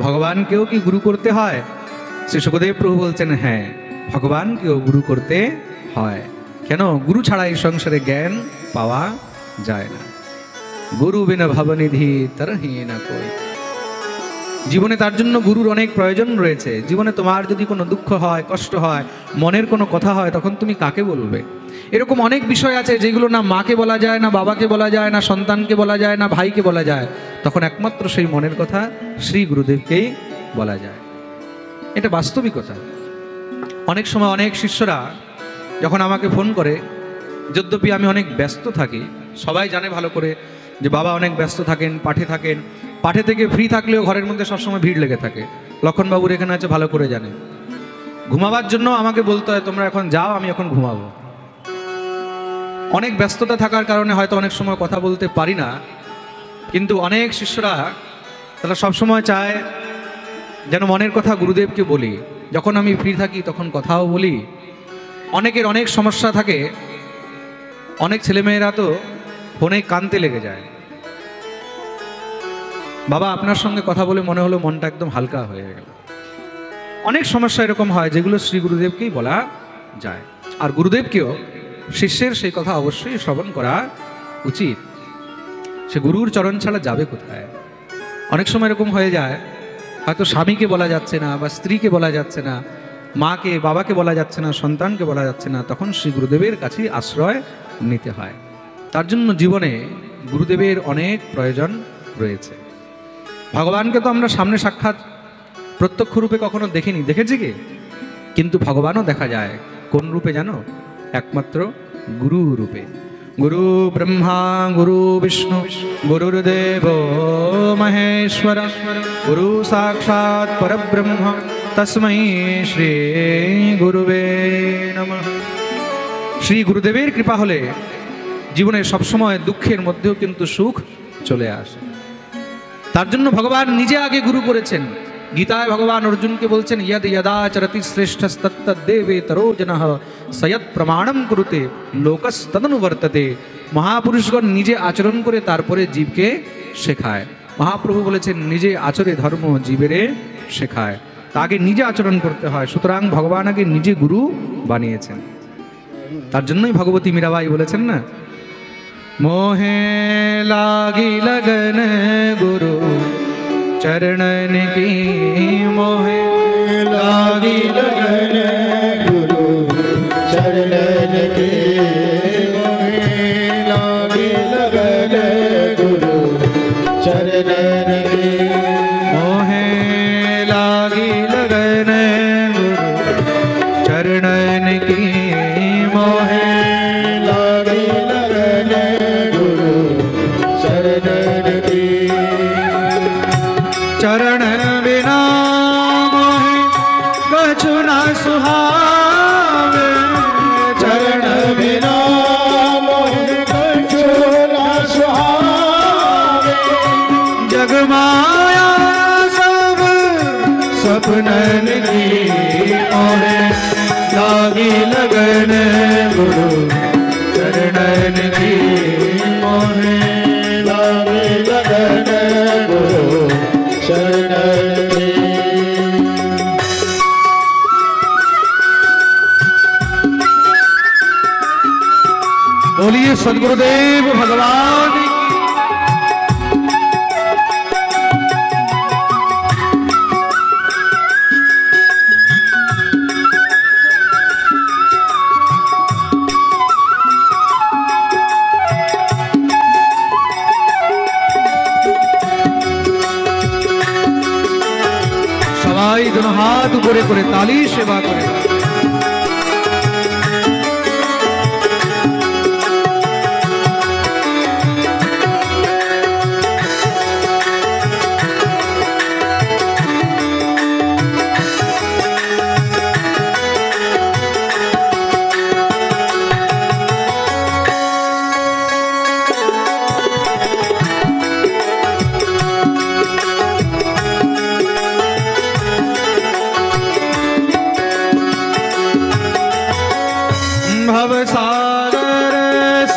ভগবানকেও কি গুরু করতে হয়? শ্রী শুকদেব প্রভু বলছেন, হ্যাঁ, ভগবানকেও গুরু করতে হয়। কেন? গুরু ছাড়া এই সংসারে জ্ঞান পাওয়া যায় না। গুরু বিনা ভবনিধি তরহি না কই। জীবনে তার জন্য গুরুর অনেক প্রয়োজন রয়েছে। জীবনে তোমার যদি কোনো দুঃখ হয়, কষ্ট হয়, মনের কোনো কথা হয়, তখন তুমি কাকে বলবে? এরকম অনেক বিষয় আছে যেগুলো না মাকে বলা যায়, না বাবাকে বলা যায়, না সন্তানকে বলা যায়, না ভাইকে বলা যায়। তখন একমাত্র সেই মনের কথা শ্রী গুরুদেবকেই বলা যায়। এটা বাস্তবিকতা। অনেক সময় অনেক শিষ্যরা যখন আমাকে ফোন করে, যদ্যপি আমি অনেক ব্যস্ত থাকি, সবাই জানে ভালো করে যে বাবা অনেক ব্যস্ত থাকেন, পাঠে থাকেন, পাঠে থেকে ফ্রি থাকলেও ঘরের মধ্যে সবসময় ভিড় লেগে থাকে। লক্ষণবাবুর এখানে আছে, ভালো করে জানে। ঘুমাবার জন্য আমাকে বলতে হয় তোমরা এখন যাও, আমি এখন ঘুমাবো। অনেক ব্যস্ততা থাকার কারণে হয়তো অনেক সময় কথা বলতে পারি না, কিন্তু অনেক শিষ্যরা তারা সবসময় চায় যেন মনের কথা গুরুদেবকে বলি। যখন আমি ফ্রি থাকি তখন কথাও বলি। অনেকের অনেক সমস্যা থাকে। অনেক ছেলেমেয়েরা তো ফোনে কানতে লেগে যায়। বাবা আপনার সঙ্গে কথা বলে মনে হলো মনটা একদম হালকা হয়ে গেল। অনেক সমস্যা এরকম হয় যেগুলো শ্রী গুরুদেবকেই বলা যায়। আর গুরুদেবকেও শিষ্যের সেই কথা অবশ্যই শ্রবণ করা উচিত। সে গুরুর চরণ ছাড়া যাবে কোথায়? অনেক সময় এরকম হয়ে যায়, হয়তো স্বামীকে বলা যাচ্ছে না, বা স্ত্রীকে বলা যাচ্ছে না, মাকে বাবাকে বলা যাচ্ছে না, সন্তানকে বলা যাচ্ছে না, তখন শ্রী গুরুদেবের কাছে আশ্রয় নিতে হয়। তার জন্য জীবনে গুরুদেবের অনেক প্রয়োজন রয়েছে। ভগবানকে তো আমরা সামনে সাক্ষাৎ প্রত্যক্ষ রূপে কখনো দেখিনি, দেখেছি কি? কিন্তু ভগবানও দেখা যায় কোন রূপে জানো? একমাত্র গুরু রূপে। গুরু ব্রহ্মা গুরু বিষ্ণু গুরুর্দেব মহেশ্বর গুরু সাক্ষাৎ পরব্রহ্ম তস্मै শ্রী গুরুবে নমঃ। শ্রী গুরুদেবের কৃপা হলে জীবনে সবসময় দুঃখের মধ্যেও কিন্তু সুখ চলে আসে। তার জন্য ভগবান নিজে আগে গুরু করেছেন। গীতায় ভগবান অর্জুনকে বলছেন, ইয়দ যদাচরতি শ্রেষ্ঠস্তত্তদ্দেবেতরো জনঃ সয়ৎ প্রমাণম কুরুতে লোকস্তদনুবর্ততে। মহাপুরুষগণ নিজে আচরণ করে তারপরে জীবকে শেখায়। মহাপ্রভু বলেছেন, নিজে আচরে ধর্ম জীবেরে শেখায়। তা আগে নিজে আচরণ করতে হয়। সুতরাং ভগবান আগে নিজে গুরু বানিয়েছেন। তার জন্যই ভগবতী মীরাবাই বলেছেন না, मोहे लागी लगन गुरु चरणन की, मोहे लागी लगन गुरु चरणन की, मोहे लागी लगन गुरु चरणन की, मोहे लागी लगन गुरु चरणन की, मोहे चरण बिना मोहे कछु न सुहावे, चरण बिना मोहे कछु न सुहावे, जग माया सब सपनन की, मोहे लागी लगन गुरु चरणन की, मोहे लागी लगन गुरु बोलिए सद्गुरुदेव भगवान की। সবাই দুনো হাত উপরে করে তালি সেবা করে।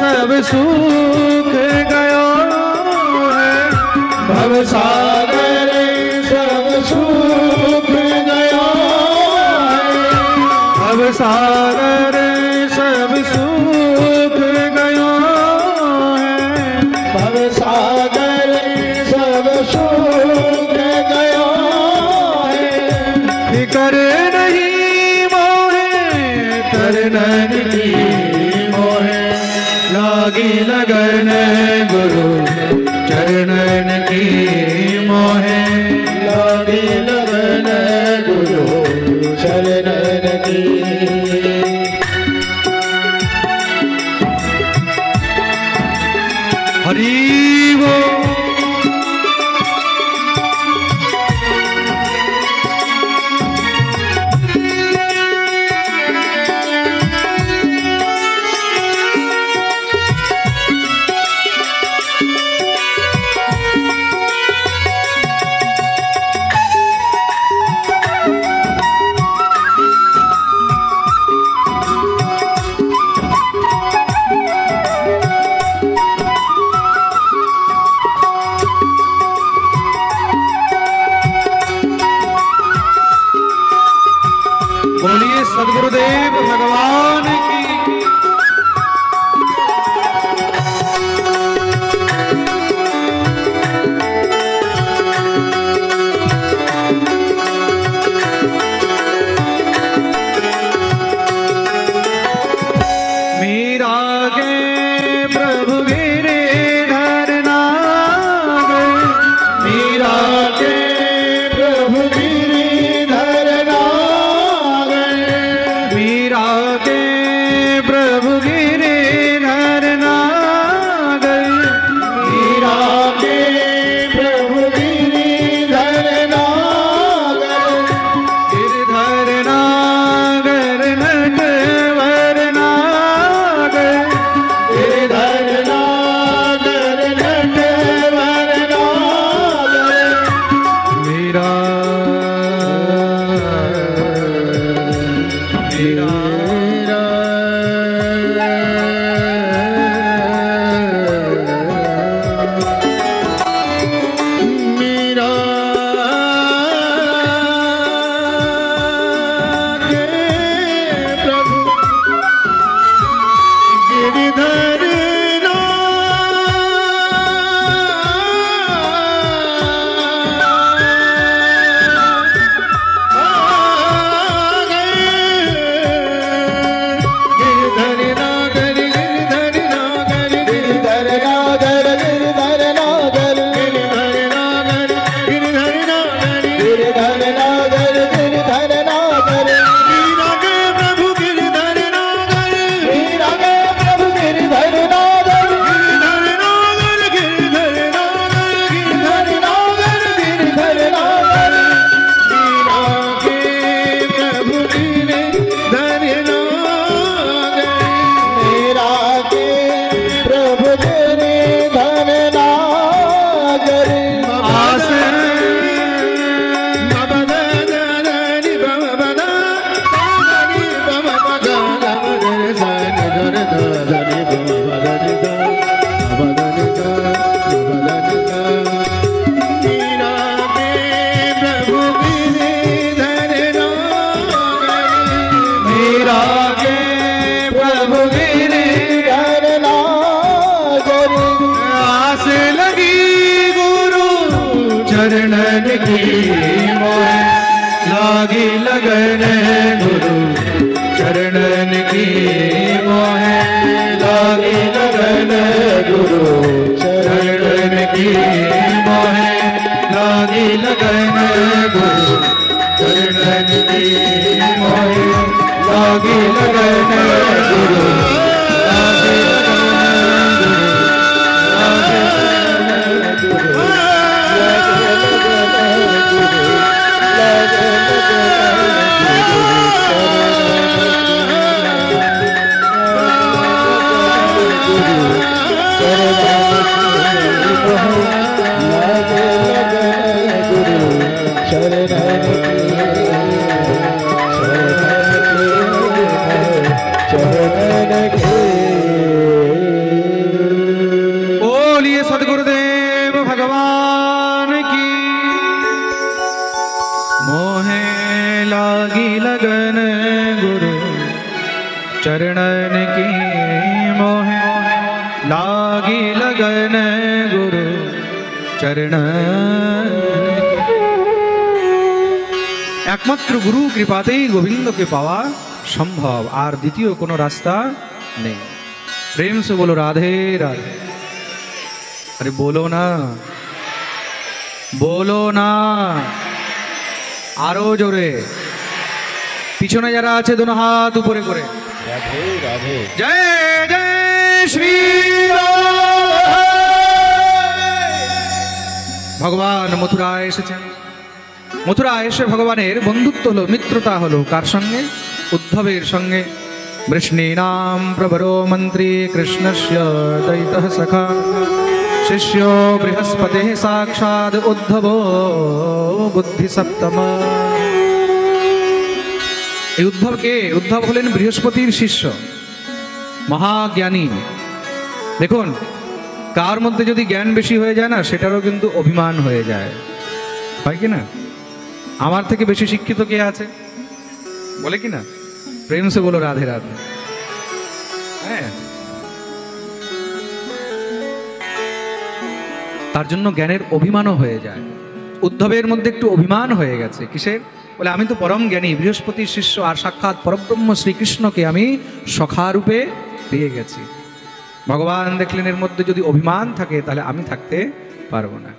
सब सूख गयो है, भव सागर सब सूख गया है, अब सागर सब सूख गया है, भव सागर सब सूख गया है। फिकर नहीं मोहे तरनन की मोहे, लागी लगन गुरु चरणन की मोहे, लागी लगन गुरु चरणन की। हरि वो बोलिए सद्गुरुदेव भगवान की। मीरा के प्रभु गिरिधर नाग, मीरा के प्रभु गिरिधर नाग, मीरा के प्रभु गिरिधर नाग, मीरा के प्रभु गिरिधर नाग, गिरधर नागर नटवर नागर, गिरधर नागर नटवर नागर, मीरा मीरा मीरा के प्रभु गिरधर चरणन की मोहे, लागी लगन गुरु चरणन की मोहे, लागी लगन गुरु चरणन की मोहे, लागी लगन गुरु चरणन की मोहे, लागी लगन गुरु, लागी लगन गुरु, बोलिए सद्गुरुदेव भगवान की। लगन गुरु चरणन की मोहे लागी लगन गुरु चरण একমাত্র গুরু কৃপাতেই গোবিন্দকে পাওয়া সম্ভব, আর দ্বিতীয় কোনো রাস্তা নেই। প্রেম সে বলো রাধে রাধে। আরে বলো না, বলো না, আরো জোরে। পিছনে যারা আছে দোনো হাত উপরে করে রাধে রাধে। জয় জয় শ্রী ভগবান মথুরায় এসেছেন। মথুরায় এসে ভগবানের বন্ধুত্ব হলো, মিত্রতা হলো কার সঙ্গে? উদ্ধবের সঙ্গে। বৃষ্ণীনাম প্রবরো মন্ত্রী কৃষ্ণস্য দৈতঃ সখা শিষ্য বৃহস্পতি সাক্ষাৎ উদ্ধব বুদ্ধি সপ্তম। এই উদ্ধবকে, উদ্ধব হলেন বৃহস্পতির শিষ্য, মহাজ্ঞানী। দেখুন, কার মধ্যে যদি জ্ঞান বেশি হয়ে যায় না, সেটারও কিন্তু অভিমান হয়ে যায়, হয় কি না? আমার থেকে বেশি শিক্ষিত কে আছে বলে কি না? প্রেম সে বলো রাধে রাধে। হ্যাঁ, তার জন্য জ্ঞানের অভিমানও হয়ে যায়। উদ্ধবের মধ্যে একটু অভিমান হয়ে গেছে। কিসের? বলে আমি তো পরম জ্ঞানী, বৃহস্পতির শিষ্য, আর সাক্ষাৎ পরব্রহ্ম শ্রীকৃষ্ণকে আমি সখারূপে পেয়ে গেছি। ভগবান দেখলেন এর মধ্যে যদি অভিমান থাকে তাহলে আমি থাকতে পারবো না,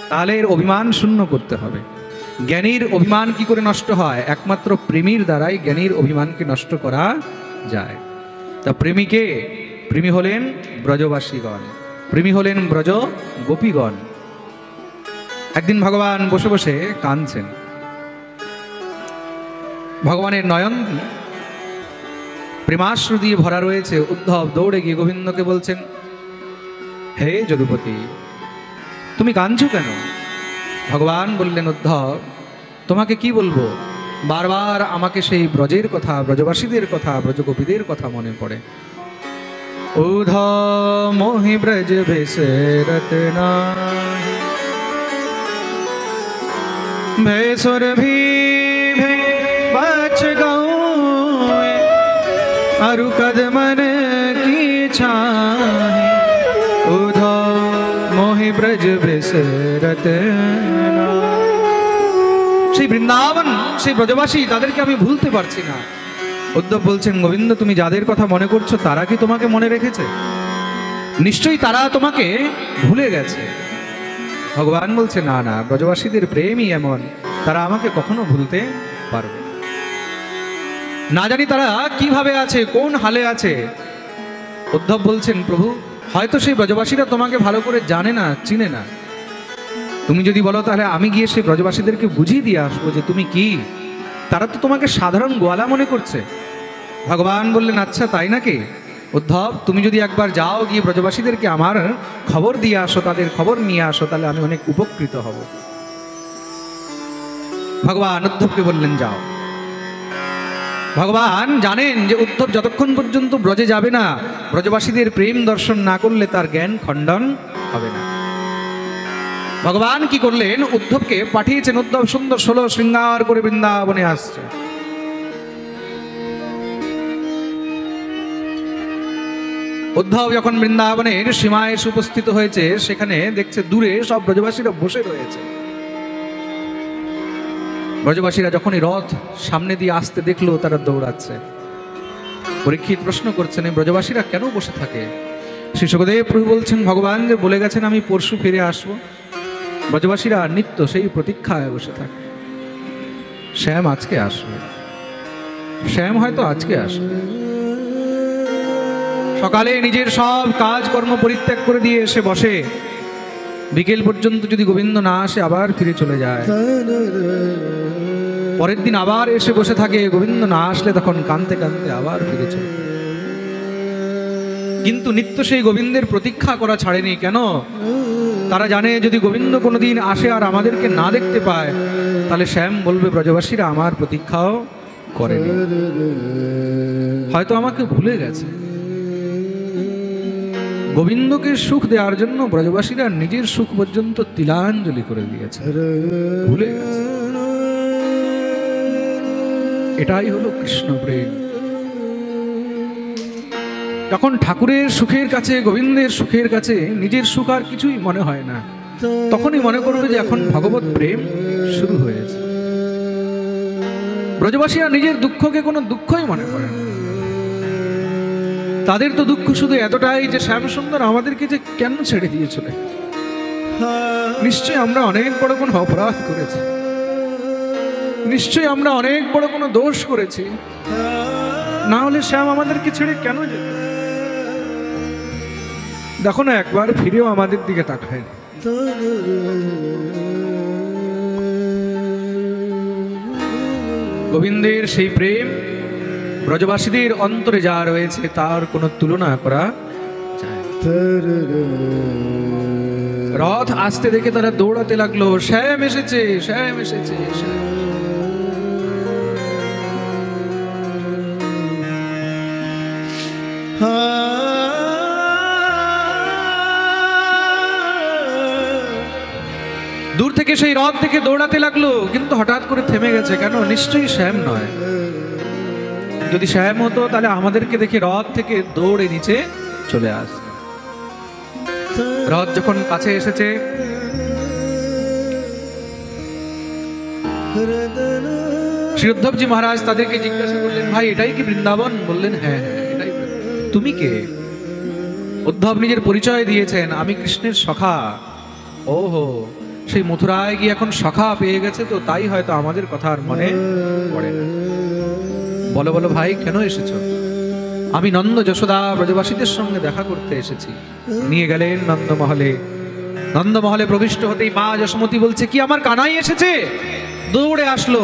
তাহলে এর অভিমান শূন্য করতে হবে। জ্ঞানীর অভিমান কি করে নষ্ট হয়? একমাত্র প্রেমীর দ্বারাই জ্ঞানীর অভিমানকে নষ্ট করা যায়। তা প্রেমীকে, প্রেমী হলেন ব্রজবাসীগণ, প্রেমী হলেন ব্রজ গোপীগণ। একদিন ভগবান বসে বসে কাঁদছেন। ভগবানের নয়ন প্রেমাশ্রু দিয়ে ভরা রয়েছে। উদ্ধব দৌড়ে গিয়ে গোবিন্দকে বলছেন, হে যদুপতি, তুমি কাঁদছো কেন? ভগবান বললেন, উদ্ধব, তোমাকে কি বলবো, বারবার আমাকে সেই ব্রজের কথা, ব্রজবাসীদের কথা, ব্রজগোপীদের কথা মনে পড়ে। উদ্ধব মোহি ব্রজ ভেসরত নাহি, ভেসর ভি बच गए अरु कदमन की छाही, उद्धव मोहि ब्रज बिसरत ना। সেই বৃন্দাবন, সেই ব্রজবাসী, তাদেরকে আমি ভুলতে পারছি না। উদ্ধব বলছেন, গোবিন্দ, তুমি যাদের কথা মনে করছো তারা কি তোমাকে মনে রেখেছে? নিশ্চয়ই তারা তোমাকে ভুলে গেছে। ভগবান বলছে, না না, ব্রজবাসীদের প্রেমই এমন, তারা আমাকে কখনো ভুলতে পারবে না। জানি তারা কিভাবে আছে, কোন হালে আছে। উদ্ধব বলছেন, প্রভু, হয়তো সেই ব্রজবাসীরা তোমাকে ভালো করে জানে না, চিনে না। তুমি যদি বলো তাহলে আমি গিয়ে সেই ব্রজবাসীদেরকে বুঝিয়ে দিয়ে আসবো যে তুমি কি। তারা তো তোমাকে সাধারণ গোয়ালা মনে করছে। ভগবান বললেন, আচ্ছা তাই নাকি? উদ্ধব, তুমি যদি একবার যাও, গিয়ে ব্রজবাসীদেরকে আমার খবর দিয়ে আসো, তাদের খবর নিয়ে আসো, তাহলে আমি অনেক উপকৃত হব। ভগবান উদ্ধবকে বললেন, যাও। ভগবান জানেন যে উদ্ধব যতক্ষণ পর্যন্ত ব্রজে যাবে না, ব্রজবাসীদের প্রেম দর্শন না করলে তার জ্ঞান খণ্ডন হবে না। ভগবান কি করলেন? উদ্ধবকে পাঠিয়েছেন। উদ্ধব সুন্দর 16 শৃঙ্গার করে বৃন্দাবনে আসছে। উদ্ধব যখন বৃন্দাবনের সীমায় এসে উপস্থিত হয়েছে, সেখানে দেখছে দূরে সব ব্রজবাসীরা বসে রয়েছে। ব্রজবাসীরা যখনই রথ সামনে দিয়ে আসতে দেখলো, তারা দৌড়াচ্ছে। পরীক্ষিত প্রশ্ন করছেন, এই ব্রজবাসীরা কেন বসে থাকে? শ্রী শুকদেব প্রভু বলছেন, ভগবান যে বলে গেছেন আমি পরশু ফিরে আসবো। ব্রজবাসীরা নিত্য সেই প্রতীক্ষায় বসে থাকে। শ্যাম আজকে আসবে, শ্যাম হয়তো আজকে আসবে। সকালে নিজের সব কাজ কর্ম পরিত্যাগ করে দিয়ে এসে বসে, বিকেল পর্যন্ত যদি গোবিন্দ না আসে আবার ফিরে চলে যায়। পরের দিন আবার এসে বসে থাকে, গোবিন্দ না আসলে তখন কাঁদতে কাঁদতে আবার ফিরে চলে যায়। কিন্তু নিত্য সেই গোবিন্দের প্রতীক্ষা করা ছাড়েনি। কেন? তারা জানে যদি গোবিন্দ কোনোদিন আসে আর আমাদেরকে না দেখতে পায়, তাহলে শ্যাম বলবে ব্রজবাসীরা আমার প্রতীক্ষাও করেনি, হয়তো আমাকে ভুলে গেছে। গোবিন্দকে সুখ দেওয়ার জন্য ব্রজবাসীরা নিজের সুখ পর্যন্ত তিলাঞ্জলি করে দিয়েছে, ভুলে গেছে। এটাই হলো কৃষ্ণ প্রেম। যখন ঠাকুরের সুখের কাছে, গোবিন্দের সুখের কাছে নিজের সুখ আর কিছুই মনে হয় না, তখনই মনে করবে যে এখন ভগবত প্রেম শুরু হয়েছে। ব্রজবাসীরা নিজের দুঃখকে কোনো দুঃখই মনে করে না। তাদের তো দুঃখ শুধু এতটাই যে শ্যামসুন্দর আমাদেরকে যে কেন ছেড়ে দিয়ে চলে। নিশ্চয়ই আমরা অনেক বড় কোনো অপরাধ করেছি, নিশ্চয়ই আমরা অনেক বড় কোনো দোষ করেছি, না হলে শ্যাম আমাদেরকে ছেড়ে কেন যেত? দেখো না, একবার ফিরেও আমাদের দিকে তাকায়। গোবিন্দের সেই প্রেম ব্রজবাসীদের অন্তরে যা রয়েছে তার কোনো তুলনা করা যায় না। রথ আসতে দেখে তারা দৌড়াতে লাগলো, শ্যাম এসেছে, শ্যাম এসেছে, শ্যাম। দূর থেকে সেই রথ থেকে দৌড়াতে লাগলো, কিন্তু হঠাৎ করে থেমে গেছে। কেন? নিশ্চয়ই শ্যাম নয়। যদি শ্যাম হতো তাহলে আমাদেরকে দেখে রথ থেকে দৌড়ে নিচে চলে আসবে। রথ যখন কাছে এসেছে, শ্রী উদ্ধবজি মহারাজ তাদেরকে জিজ্ঞাসা করলেন, ভাই এটাই কি বৃন্দাবন? বললেন, হ্যাঁ হ্যাঁ এটাই। তুমি কে? উদ্ধব নিজের পরিচয় দিয়েছেন, আমি কৃষ্ণের সখা। ওহো, সেই মথুরায় গিয়ে এখন সখা পেয়ে গেছে, তো তাই হয়তো আমাদের কথা আর মনে পড়ে না। বলো বলো ভাই, কেন এসেছো? আমি নন্দ যশোদা ব্রজবাসীদের সঙ্গে দেখা করতে এসেছি। নিয়ে গেলেন নন্দমহলে। নন্দমহলে প্রবিষ্ট হতেই মা যশোমতী বলছে, কি আমার কানাই এসেছে? দৌড়ে আসলো।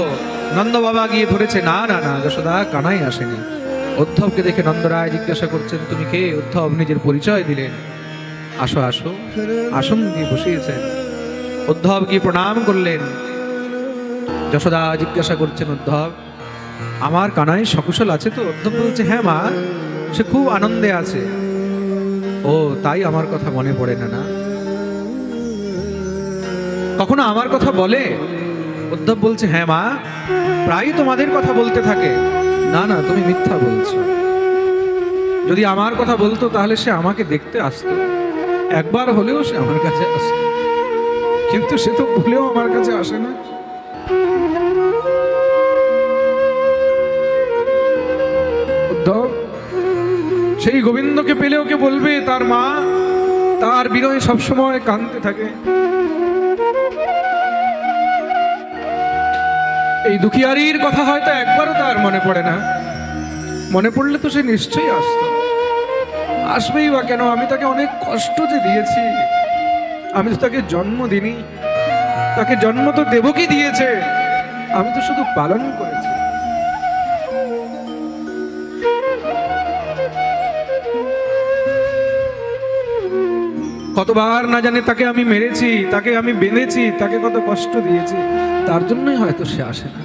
নন্দ বাবা গিয়ে ধরেছে, না না না যশোদা, কানাই আসেনি। উদ্ধবকে দেখে নন্দরায় জিজ্ঞাসা করছেন, তুমি কে? উদ্ধব নিজের পরিচয় দিলেন। আসো আসো। আসন দিয়ে বসিয়েছেন। উদ্ধব গিয়ে প্রণাম করলেন। যশোদা জিজ্ঞাসা করছেন, উদ্ধব আমার কানাই সকুশল আছে তো? উদ্ধব বলছে, হ্যাঁ মা, সে খুব আনন্দে আছে। ও তাই আমার কথা মনে পড়ে না? না, কখনো আমার কথা বলে? উদ্ধব বলছে, হ্যাঁ মা, প্রায় তোমাদের কথা বলতে থাকে। না না, তুমি মিথ্যা বলছো। যদি আমার কথা বলতো তাহলে সে আমাকে দেখতে আসতো, একবার হলেও সে আমার কাছে আসতো, কিন্তু সে তো ভুলেও আমার কাছে আসে না। উদ্ধব সেই গোবিন্দকে পেলে ওকে বলবে তার মা তার বিরহে সবসময় কাঁদতে থাকে। এই দুখিয়ারির কথা হয়তো একবারও তার মনে পড়ে না। মনে পড়লে তো সে নিশ্চয়ই আসতো। আসবেই বা কেন? আমি তাকে অনেক কষ্ট যে দিয়েছি। আমি তো তাকে জন্ম দিইনি, তাকে জন্ম তো দেবকী দিয়েছে, আমি তো শুধু পালন করেছি। কতবার না জানে তাকে আমি মেরেছি, তাকে আমি বেঁধেছি, তাকে কত কষ্ট দিয়েছি, তার জন্যই হয়তো সে আসে না।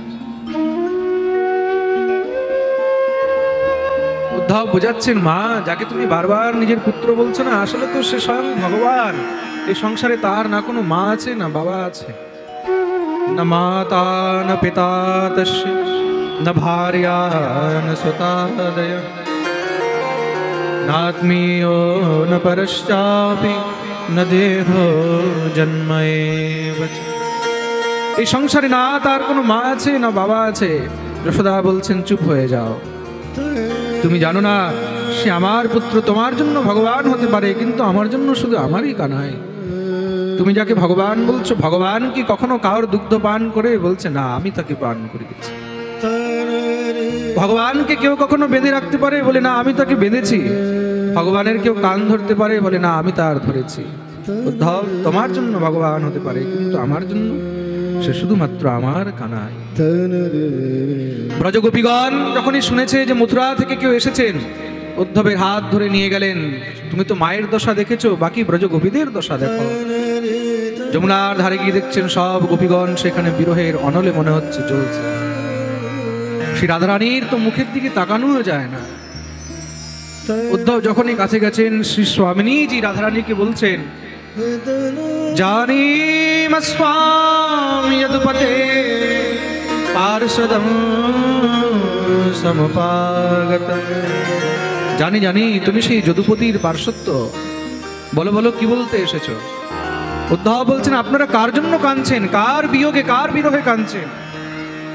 উদ্ধব বোঝাচ্ছেন, মা যাকে তুমি বারবার নিজের পুত্র বলছো না, আসলে তো সে স্বয়ং ভগবান। এই সংসারে তার না কোনো মা আছে না বাবা আছে, না মাতা না পিতা তস্য, না ভার্যা না সুতাদয়, নাত্মীয় না পরশ্চাপি, না দেহো জন্মএব চ। এই সংসারে না তার কোনো মা আছে না বাবা আছে। যশোদা বলছেন, চুপ হয়ে যাও। তুমি জানো না সে আমার পুত্র, তোমার জন্য ভগবান হতে পারে, কিন্তু আমার জন্য শুধু আমারই কানাই। তুমি যাকে ভগবান বলছো, ভগবান কি কখনো কারোর দুগ্ধ পান করে? বলছে, না, আমি তাকে পান করিয়েছি। ভগবানকে কেউ কখনো বেঁধে রাখতে পারে? বলে, না, আমি তাকে বেঁধেছি। ভগবানের কেউ কান ধরতে পারে? বলে, না, আমি তার ধরেছি। উদ্ধব, তোমার জন্য ভগবান হতে পারে, কিন্তু আমার জন্য সে শুধুমাত্র আমার কানাই। ব্রজগোপীগণ যখনই শুনেছে যে মথুরা থেকে কেউ এসেছেন, উদ্ধবের হাত ধরে নিয়ে গেলেন। তুমি তো মায়ের দশা দেখেছো, বাকি ব্রজগোপীদের দশা দেখো। যমুনার ধারে গিয়ে দেখছেন সব গোপীগণ সেখানে বিরহের অনলে মনে হচ্ছে জ্বলছে। শ্রী রাধারানীর তো মুখের দিকে তাকানো যায় না। উদ্ধব যখনই কাছে গেছেন, শ্রী স্বামিনীজি রাধারানীকে বলছেন, জানিমস্বাম যদুপতে পার্শ্বদম সমুপাগত। জানি জানি তুমি সেই যদুপতির পার্শ্বত্ব। বলো বলো কি বলতে এসেছো? উদ্ধব বলছেন আপনারা কার জন্য কাঁদছেন? কার বিয়োগে কার বিরহে কাঁদছেন?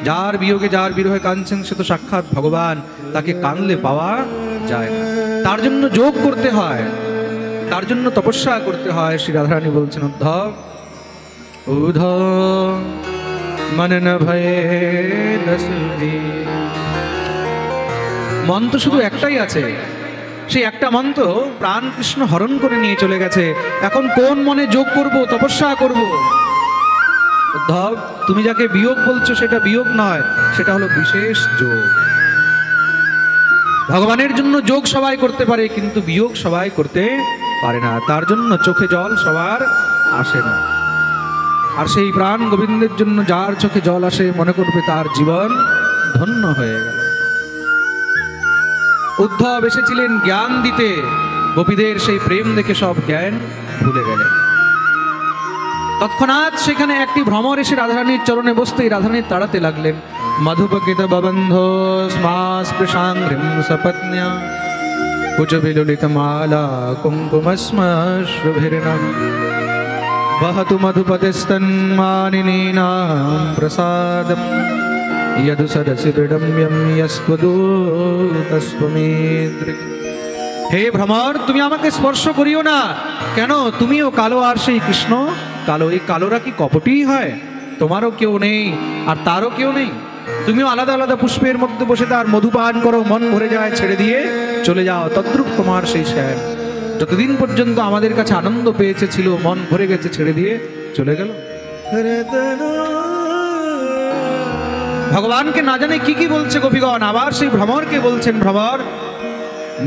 যার বিয়োগে যার বিরহে কাঁদছেন সে তো সাক্ষাৎ ভগবান, তাকে কাঁদলে পাওয়া যায় না। তার জন্য যোগ করতে হয়, তার জন্য তপস্যা করতে হয়। শ্রী রাধারানী বলছেন উদ্ধব উদ্ধব মন ন ভয়ে নসুধি। মন তো শুধু একটাই আছে, সেই একটা মন তো প্রাণ কৃষ্ণ হরণ করে নিয়ে চলে গেছে। এখন কোন মনে যোগ করব, তপস্যা করব? উদ্ধব তুমি যাকে বিয়োগ বলছো সেটা বিয়োগ নয়, সেটা হলো বিশেষ যোগ। ভগবানের জন্য যোগ সবাই করতে পারে, কিন্তু বিয়োগ সবাই করতে পারে না। তার জন্য চোখে জল সবার আসে না। আর সেই প্রাণ গোবিন্দের জন্য যার চোখে জল আসে মনে করবে তার জীবন ধন্য হয়ে গেল। উদ্ধব এসেছিলেন জ্ঞান দিতে, গোপীদের সেই প্রেম দেখে সব জ্ঞান ভুলে গেলেন। তৎক্ষণাৎ সেখানে একটি ভ্রমর এসে রাধারানীর চরণে বসতেই রাধারানীর তাড়াতে লাগলেন। মধুপকিত ববন্ধ স্পৃশাঙ্ঘ্রিম সপত্ন্যা কুচবিলুলিত মালা কুঙ্কুমস্মশ্রুভির্ণম বহতু মধুপতিস্তন্মানিনীনাম প্রসাদম यदु सदसि विडम्यं यस्त्वदूतस्त्वमेद्रिक। হে ভ্রমর তুমি আমাকে স্পর্শ করিও না। কেন? তুমিও কালো আর সেই কৃষ্ণ কালো। এই কালোরা কি কপটই হয়? তোমারও কেউ নেই আর তারও কেউ নেই। তুমিও আলাদা আলাদা পুষ্পের মধ্যে বসে তার মধুপান করো, মন ভরে যায়, ছেড়ে দিয়ে চলে যাও। তদ্রূপ তোমার সেই শ্যাম যতদিন পর্যন্ত আমাদের কাছে আনন্দ পেয়েছে ছিল, মন ভরে গেছে, ছেড়ে দিয়ে চলে গেল। ভগবানকে না জানে কি কি বলছে গোপীগণ। আবার সেই ভ্রমরকে বলছেন ভ্রমর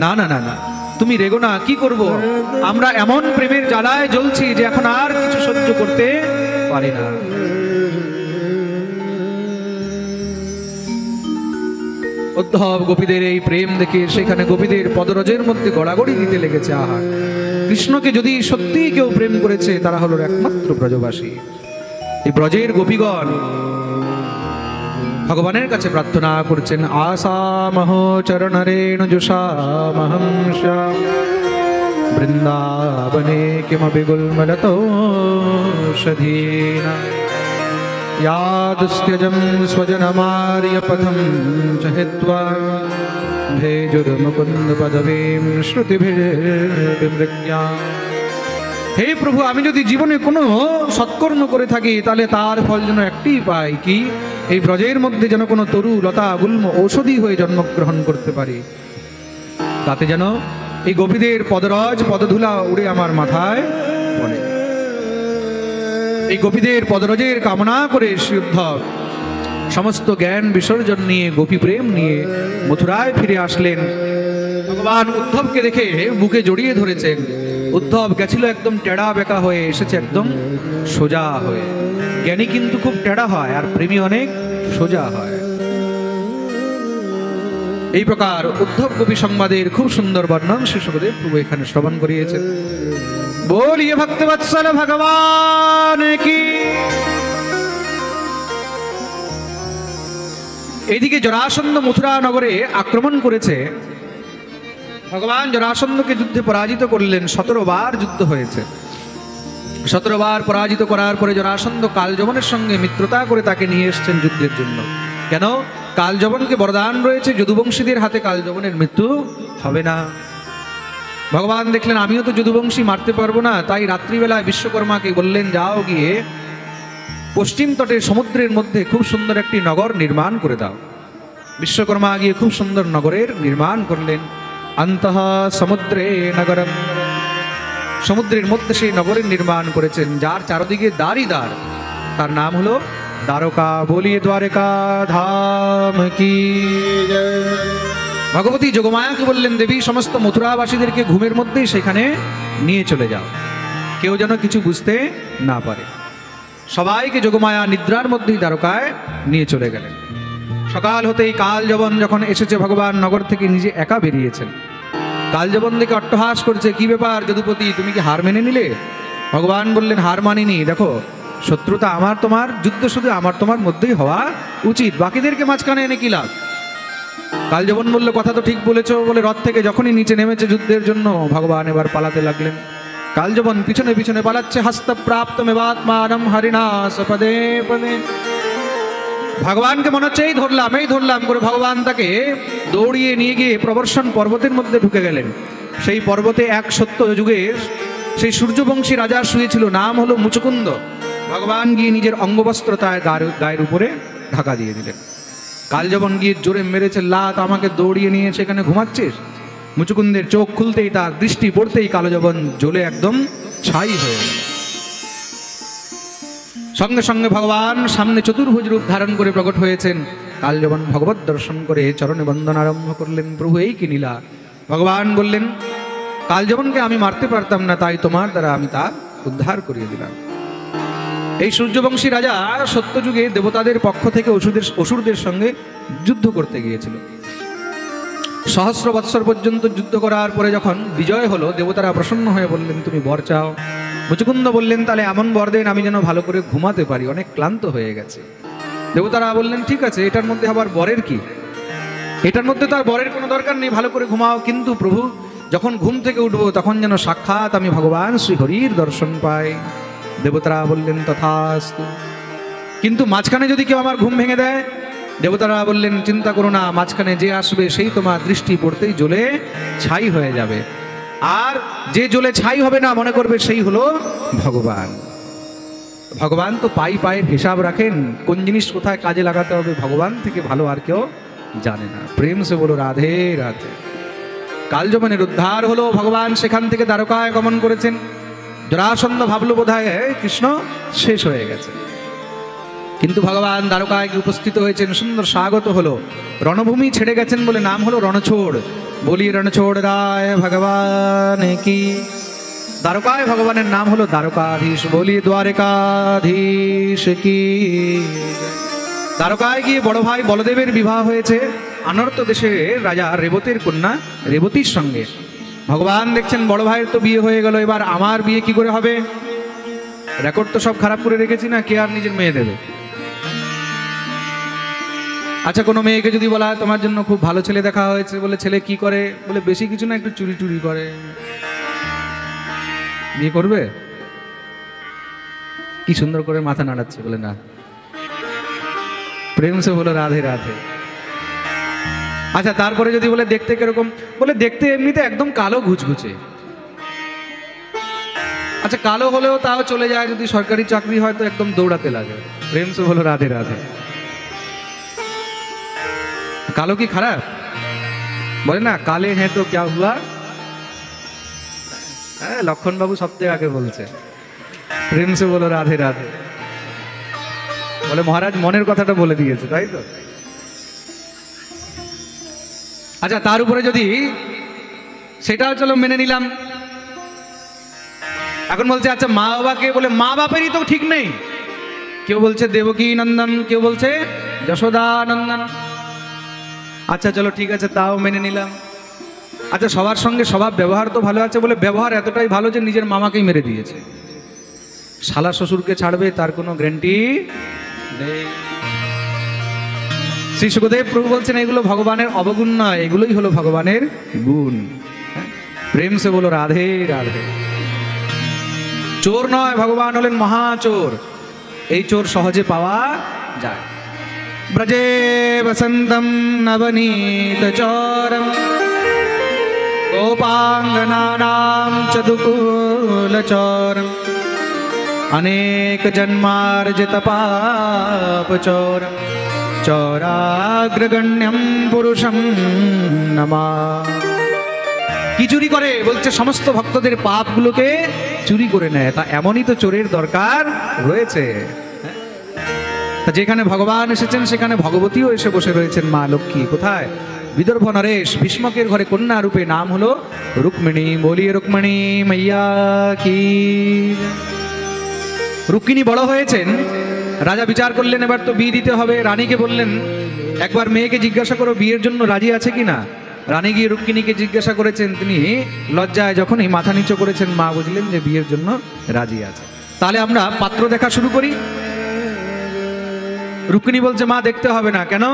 না না না না, তুমি রেগো না। কি করব? আমরা এমন প্রেমের জ্বালায় জ্বলছি যে এখন আর কিছু সহ্য করতে পারি না। উদ্ধব গোপীদের এই প্রেম দেখে সেখানে গোপীদের পদরজের মধ্যে গড়াগড়ি দিতে লেগেছে। আহা, কৃষ্ণকে যদি সত্যি কেউ প্রেম করেছে তারা হলো একমাত্র ব্রজবাসী। এই ব্রজের গোপীগণ ভগবানের কাছে প্রার্থনা করছেন। আসামহ চরণরেণু জুষামহং শ্যাম বৃন্দাবনে কিমপি গুল্মলতৌষধীনা ইয়াদুস্ত্যজং স্বজনমার্যপথং চ হিত্বা ভেজুর্মুকুন্দ পদবীম শ্রুতিভির্বিমৃগ্যা। হে প্রভু, আমি যদি জীবনে কোনো সৎকর্ম করে থাকি তাহলে তার ফল যেন একটি পাই, কি এই ব্রজের মধ্যে যেন কোনো তরু লতা গুল্ম ঔষধি হয়ে জন্মগ্রহণ করতে পারি, তাতে যেন এই গোপীদের পদরজ পদধূলা উড়ে আমার মাথায় পড়ে। এই গোপীদের পদরজের কামনা করে শ্রী উদ্ধব সমস্ত জ্ঞান বিসর্জন নিয়ে গোপী প্রেম নিয়ে মথুরায় ফিরে আসলেন। ভগবান উদ্ধবকে দেখে বুকে জড়িয়ে ধরেছেন। উদ্ধব গেছিল একদম টেড়া বেঁকা হয়ে, এসেছে একদম সোজা হয়ে। জ্ঞানী কিন্তু খুব টেড়া হয় আর প্রেমী অনেক সোজা হয়। এই প্রকার উদ্ধব গোপী সংবাদের খুব সুন্দর বর্ণন শ্রী শুকদেব প্রভু এখানে শ্রবণ করিয়েছেন। বলিয়ে ভক্তবৎসল ভগবান কি। এইদিকে জরাসন্ধ মথুরা নগরে আক্রমণ করেছে। ভগবান জরাসন্ধকে যুদ্ধে পরাজিত করলেন। 17 বার যুদ্ধ হয়েছে। 17 বার পরাজিত করার পরে জরাসন্ধ কালযবনের সঙ্গে মিত্রতা করে তাকে নিয়ে এসছেন যুদ্ধের জন্য। কেন? কালযবনকে বরদান রয়েছে, যদুবংশীদের হাতে কালযবনের মৃত্যু হবে না। ভগবান দেখলেন আমিও তো যদুবংশী মারতে পারবো না, তাই রাত্রিবেলায় বিশ্বকর্মাকে বললেন যাও গিয়ে পশ্চিম তটে সমুদ্রের মধ্যে খুব সুন্দর একটি নগর নির্মাণ করে দাও। বিশ্বকর্মা গিয়ে খুব সুন্দর নগরের নির্মাণ করলেন। অন্তঃ সমুদ্রে নগরম, সমুদ্রের মধ্যে সেই নগরের নির্মাণ করেছেন, যার চারদিকে দ্বারই দ্বার। তার নাম হলো দ্বারকা। বলিয়ে দ্বারকা ধাম কি জয়। ভগবতী যোগমায়াকে বললেন দেবী সমস্ত মথুরাবাসীদেরকে ঘুমের মধ্যেই সেখানে নিয়ে চলে যাও, কেউ যেন কিছু বুঝতে না পারে। সবাইকে যোগমায়া নিদ্রার মধ্যেই দ্বারকায় নিয়ে চলে গেলেন। সকাল হতেই কালযবন যখন এসেছে, ভগবান নগর থেকে নিজে একা বেরিয়েছেন। কালযবন দেখে অট্টহাস করছে, কি ব্যাপার যদুপতি, তুমি কি হার মেনে নিলে? ভগবান বললেন হার মানিনি। দেখো শত্রুতা আমার তোমার, যুদ্ধ শুধু আমার তোমার মধ্যেই হওয়া উচিত, বাকিদেরকে মাঝখানে এনে কি লাভ। কালযবন বলল, কথা তো ঠিক বলেছো। বলে রথ থেকে যখনই নিচে নেমেছে যুদ্ধের জন্য, ভগবান এবার পালাতে লাগলেন। কালযবন পিছনে পিছনে পালাচ্ছে। হস্তপ্রাপ্ত মেবাত্মানম হরিণাস পদে পদে। ভগবানকে মনে হচ্ছে এই ধরলাম করে ভগবান তাকে দৌড়িয়ে নিয়ে গিয়ে প্রবর্ষণ পর্বতের মধ্যে ঢুকে গেলেন। সেই পর্বতে এক সত্য যুগের সেই সূর্যবংশী রাজা শুয়েছিল, নাম হলো মুচুকুন্দ। ভগবান গিয়ে নিজের অঙ্গবস্ত্র তার গায়ের উপরে ঢাকা দিয়ে দিলেন। কালযবন গিয়ে জোরে মেরেছে লাত, আমাকে দৌড়িয়ে নিয়ে সেখানে ঘুমাচ্ছিস। মুচুকুন্দের চোখ খুলতেই, তার দৃষ্টি পড়তেই কালযবন জ্বলে একদম ছাই হয়ে গেল। সঙ্গে সঙ্গে ভগবান সামনে চতুর্ভুজ রূপ ধারণ করে প্রকট হয়েছেন। কালযবন ভগবত দর্শন করে চরণে বন্দন আরম্ভ করলেন। প্রভু এই কি লীলা। ভগবান বললেন, কালযবনকে আমি মারতে পারতাম না, তাই তোমার দ্বারা আমি তা উদ্ধার করিয়ে দিলাম। এই সূর্যবংশী রাজা সত্যযুগে দেবতাদের পক্ষ থেকে অসুরদের সঙ্গে যুদ্ধ করতে গিয়েছিল। সহস্র বৎসর পর্যন্ত যুদ্ধ করার পরে যখন বিজয় হলো, দেবতারা প্রসন্ন হয়ে বললেন, তুমি বর চাও। মুচুকুন্দ বললেন, তাহলে এমন বর দেন আমি যেন ভালো করে ঘুমাতে পারি, অনেক ক্লান্ত হয়ে গেছে। দেবতারা বললেন, ঠিক আছে, এটার মধ্যে আবার বরের কি? এটার মধ্যে তো আর বরের কোনো দরকার নেই, ভালো করে ঘুমাও। কিন্তু প্রভু, যখন ঘুম থেকে উঠবো তখন যেন সাক্ষাৎ আমি ভগবান শ্রী হরির দর্শন পাই। দেবতারা বললেন, তথাস্তু। কিন্তু মাঝখানে যদি কেউ আমার ঘুম ভেঙে দেয়? দেবতারা বললেন, চিন্তা করো না, মাঝখানে যে আসবে সেই তোমার দৃষ্টি পড়তেই জ্বলে ছাই হয়ে যাবে। আর যে জ্বলে ছাই হবে না মনে করবে সেই হলো ভগবান। ভগবান তো পায়ের হিসাব রাখেন, কোন জিনিস কোথায় কাজে লাগাতে হবে ভগবান থেকে ভালো আর কেউ জানে না। প্রেম সে বলো রাধে রাধে। কালযবনের উদ্ধার হলো, ভগবান সেখান থেকে দ্বারকায় গমন করেছেন। জরাসন্ধ ভাবল বোধহয় কৃষ্ণ শেষ হয়ে গেছে, কিন্তু ভগবান দ্বারকায় উপস্থিত হয়েছেন, সুন্দর স্বাগত হলো। রণভূমি ছেড়ে গেছেন বলে নাম হলো রণছোড়। বলি রণছোড় রায় ভগবান কি। দ্বারকায় ভগবানের নাম হলো দ্বারকাধীশ। বলি দ্বারকাধীশ কি। দ্বারকায় গিয়ে বড় ভাই বলদেবের বিবাহ হয়েছে আনর্ত দেশের রাজা রেবতের কন্যা রেবতীর সঙ্গে। ভগবান দেখছেন বড় ভাইয়ের তো বিয়ে হয়ে গেল, এবার আমার বিয়ে কি করে হবে? রেকর্ড তো সব খারাপ করে রেখেছি না, কে আর নিজের মেয়ে দেবে? আচ্ছা, কোনো মেয়েকে যদি বলা হয় তোমার জন্য খুব ভালো ছেলে দেখা হয়েছে, বলে ছেলে কি করে? বলে বেশি কিছু না, একটু চুরি টুরি করে। বিয়ে করবে? কি সুন্দর করে মাথা নাড়াচ্ছে, বলে না। প্রেম সে বলো রাধে রাধে। আচ্ছা, তারপরে যদি বলে দেখতে কিরকম? বলে দেখতে এমনিতে একদম কালো ঘুচঘুচে। আচ্ছা, কালো হলেও তাও চলে যায়, যদি সরকারি চাকরি হয় তো একদম দৌড়াতে লাগে। প্রেম সে বলো রাধে রাধে। কালো কি খারাপ? বলে না, কালে হ্যাঁ তো ক্যা হুয়া। হ্যাঁ, লক্ষণ বাবু সব থেকে আগে বলছে প্রেম সে বলো রাধে রাধে। বলে মহারাজ মনের কথাটা বলে দিয়েছে, তাই তো। আচ্ছা, তার উপরে যদি সেটাও চলো মেনে নিলাম, এখন বলছে আচ্ছা মা বাবাকে, বলে মা বাপেরই তো ঠিক নেই। কেউ বলছে দেবকী নন্দন, কেউ বলছে যশোদা নন্দন। আচ্ছা চলো ঠিক আছে, তাও মেনে নিলাম। আচ্ছা, সবার সঙ্গে স্বভাব ব্যবহার তো ভালো আছে। বলে ব্যবহার এতটাই ভালো যে নিজের মামাকেই মেরে দিয়েছে। শালা শ্বশুরকে ছাড়বে তার কোনো গ্যারান্টি নেই। শ্রী সুখদেব প্রভু বলছেন এগুলো ভগবানের অবগুণ নয়, এগুলোই হলো ভগবানের গুণ। প্রেম সে বলো রাধে রাধে। চোর নয়, ভগবান হলেন মহাচোর। এই চোর সহজে পাওয়া যায়। ব্রজে বসন্তম নবনীত চোরম গোপাঙ্গনানাম চতুকুল চোরম अनेक जन्मार्जित पाप चोरम चौराग्रगण्यम पुरुषम नमा। কি চুরি করে? বলছে সমস্ত ভক্তদের পাপগুলোকে চুরি করে নেয়। তা এমনই তো চোরের দরকার রয়েছে। তা যেখানে ভগবান এসেছেন সেখানে ভগবতীও এসে বসে রয়েছেন, মা লক্ষ্মী। কোথায়? বিদর্ভ নরেশ ভীষ্মকের ঘরে কন্যা রূপে, নাম হলো রুক্মিণী। বলিয়ে রুক্মিণী মাইয়া কি। রুক্মিণী বড় হয়েছেন, রাজা বিচার করলেন এবার তো বিয়ে দিতে হবে। রানীকে বললেন একবার মেয়েকে জিজ্ঞাসা করো বিয়ের জন্য রাজি আছে কিনা। রানী গিয়ে রুক্মিণীকে জিজ্ঞাসা করেছেন, তিনি লজ্জায় যখন এই মাথা নিচু করেছেন, মা বুঝলেন যে বিয়ের জন্য রাজি আছে। তাহলে আমরা পাত্র দেখা শুরু করি। রুক্মিণী বলছে মা দেখতে হবে না। কেন?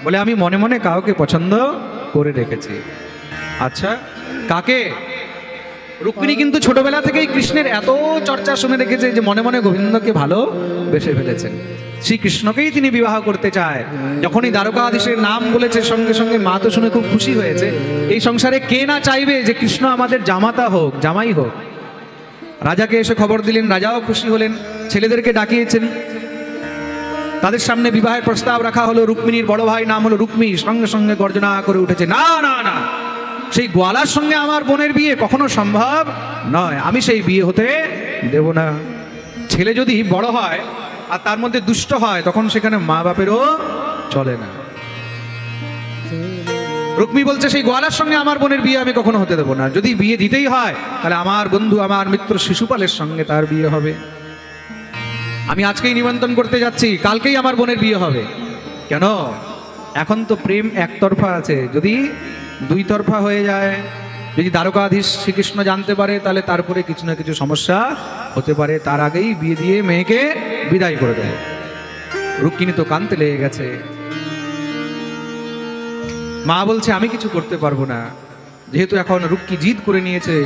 বলে আমি মনে মনে কাউকে পছন্দ করে রেখেছি। আচ্ছা, কাকে? রুক্মিণী কিন্তু ছোটবেলা থেকেই কৃষ্ণের এত চর্চা শুনে রেখেছে যে মনে মনে গোবিন্দকে ভালো বেসে ফেলেছেন। শ্রী কৃষ্ণকেই তিনি বিবাহ করতে চায়। যখনই দ্বারকাধীশের নাম বলেছে সঙ্গে সঙ্গে মা তো শুনে খুব খুশি হয়েছে। এই সংসারে কে না চাইবে যে কৃষ্ণ আমাদের জামাতা হোক, জামাই হোক। রাজাকে এসে খবর দিলেন, রাজাও খুশি হলেন, ছেলেদেরকে ডাকিয়েছেন, তাদের সামনে বিবাহের প্রস্তাব রাখা হলো। রুক্মিণীর বড় ভাই নাম হলো রুক্মী, সঙ্গে সঙ্গে গর্জনা করে উঠেছে, না না না, সেই গোয়ালার সঙ্গে আমার বোনের বিয়ে কখনো সম্ভব নয়, আমি সেই বিয়ে হতে দেব না। ছেলে যদি বড় হয় আর তার মধ্যে দুষ্ট হয় তখন সেখানে মা বাপেরও চলে না। রুক্মী বলছে সেই গোয়ালার সঙ্গে আমার বোনের বিয়ে আমি কখনো হতে দেবো না, যদি বিয়ে দিতেই হয় তাহলে আমার বন্ধু আমার মিত্র শিশুপালের সঙ্গে তার বিয়ে হবে। আমি আজকেই নিমন্ত্রণ করতে যাচ্ছি, কালকেই আমার বোনের বিয়ে হবে। কেন? এখন তো প্রেম একতরফা আছে, যদি দুই তরফা হয়ে যায়, যদি দ্বারকাধীশ শ্রীকৃষ্ণ জানতে পারে তাহলে তারপরে কিছু না কিছু সমস্যা হতে পারে, তার আগেই বিয়ে দিয়ে মেয়েকে বিদায় করে দেয়। রুক্মিণী তো কাঁদতে লেগে গেছে। মা বলছে আমি কিছু করতে পারবো না, যেহেতু এখন রুক্মী জিদ করে নিয়েছে।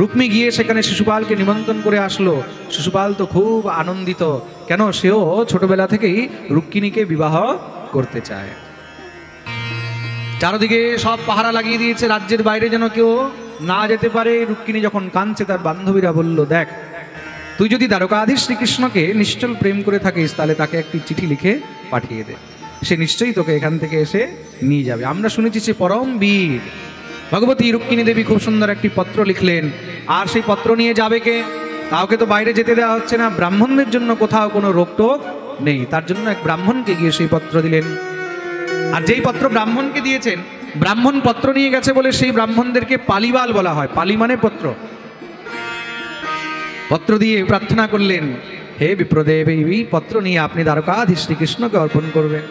রুক্মী গিয়ে সেখানে শিশুপালকে নিমন্ত্রণ করে আসলো। শিশুপাল তো খুব আনন্দিত, কেন সেও ছোটবেলা থেকেই রুক্মিণীকে বিবাহ করতে চায়। চারদিকে সব পাহারা লাগিয়ে দিয়েছে, রাজ্যের বাইরে যেন কেউ না যেতে পারে। রুক্মিণী যখন কাঁদছে তার বান্ধবীরা বলল, দেখ তুই যদি দ্বারকাধীশ শ্রীকৃষ্ণকে নিশ্চল প্রেম করে থাকিস তাহলে তাকে একটি চিঠি লিখে পাঠিয়ে দে, সে নিশ্চয়ই তোকে এখান থেকে এসে নিয়ে যাবে। আমরা শুনেছি সে পরম বীর। ভগবতী রুক্মিণী দেবী খুব সুন্দর একটি পত্র লিখলেন, আর সেই পত্র নিয়ে যাবে কে? কাউকে তো বাইরে যেতে দেওয়া হচ্ছে না, ব্রাহ্মণদের জন্য কোথাও কোনো রোকটোক নেই, তার জন্য এক ব্রাহ্মণকে গিয়ে সেই পত্র দিলেন। আর যেই পত্র ব্রাহ্মণকে দিয়েছেন, ব্রাহ্মণ পত্র নিয়ে গেছে বলে সেই ব্রাহ্মণদেরকে পালিবাল বলা হয়। পালি মানে পত্র। পত্র দিয়ে প্রার্থনা করলেন, হে বিপ্রদেব, এই পত্র নিয়ে আপনি দ্বারকাধীশ শ্রীকৃষ্ণকে অর্পণ করবেন।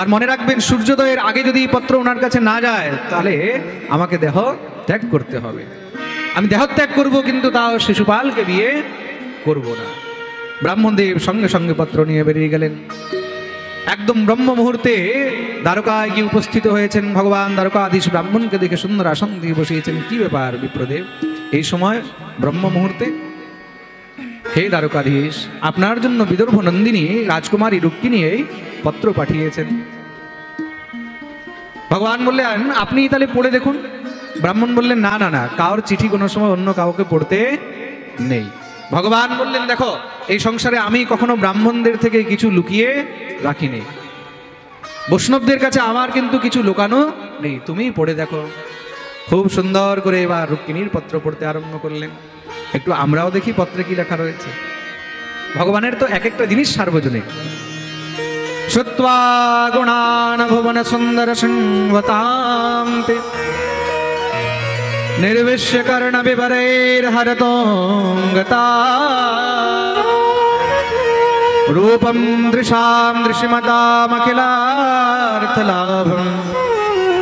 আর মনে রাখবেন, সূর্যোদয়ের আগে যদি এই পত্র ওনার কাছে না যায় তাহলে আমাকে দেহ ত্যাগ করতে হবে। আমি দেহত্যাগ করব, কিন্তু তাও শিশুপালকে বিয়ে করব না। ব্রাহ্মণদেব সঙ্গে সঙ্গে পত্র নিয়ে বেরিয়ে গেলেন। একদম ব্রহ্ম মুহূর্তে দ্বারকায় গিয়ে উপস্থিত হয়েছেন ভগবান দ্বারকাধীশ। ব্রাহ্মণকে দেখে সুন্দর আসন দিয়ে বসিয়েছেন। কি ব্যাপার বিপ্রদেব, এই সময় ব্রহ্ম মুহূর্তে? হে দ্বারকাধীশ, আপনার জন্য বিদর্ভ নন্দিনী রাজকুমারী রুক্মিণী এই পত্র পাঠিয়েছেন। ভগবান বললেন, আপনি তাহলে পড়ে দেখুন। ব্রাহ্মণ বললেন, না না না, কারোর চিঠি কোনো সময় অন্য কাউকে পড়তে নেই। ভগবান বললেন, দেখো এই সংসারে আমি কখনো ব্রাহ্মণদের থেকে কিছু লুকিয়ে রাখিনি, বৈষ্ণবদের কাছে আমার কিন্তু কিছু লুকানো নেই, তুমিই পড়ে দেখো। খুব সুন্দর করে এবার রুক্মিণীর পত্র পড়তে আরম্ভ করলেন। একটু আমরাও দেখি পত্রে কি লেখা রয়েছে। ভগবানের তো এক একটা জিনিস সার্বজনীন। শ্রুত্বা গুণান ভুবন সুন্দর সংবতান্তে निर्विश्य कर्ण विवरैर्हरतोंगता रूपं दृशां दृशिमतामखिलार्थलाभं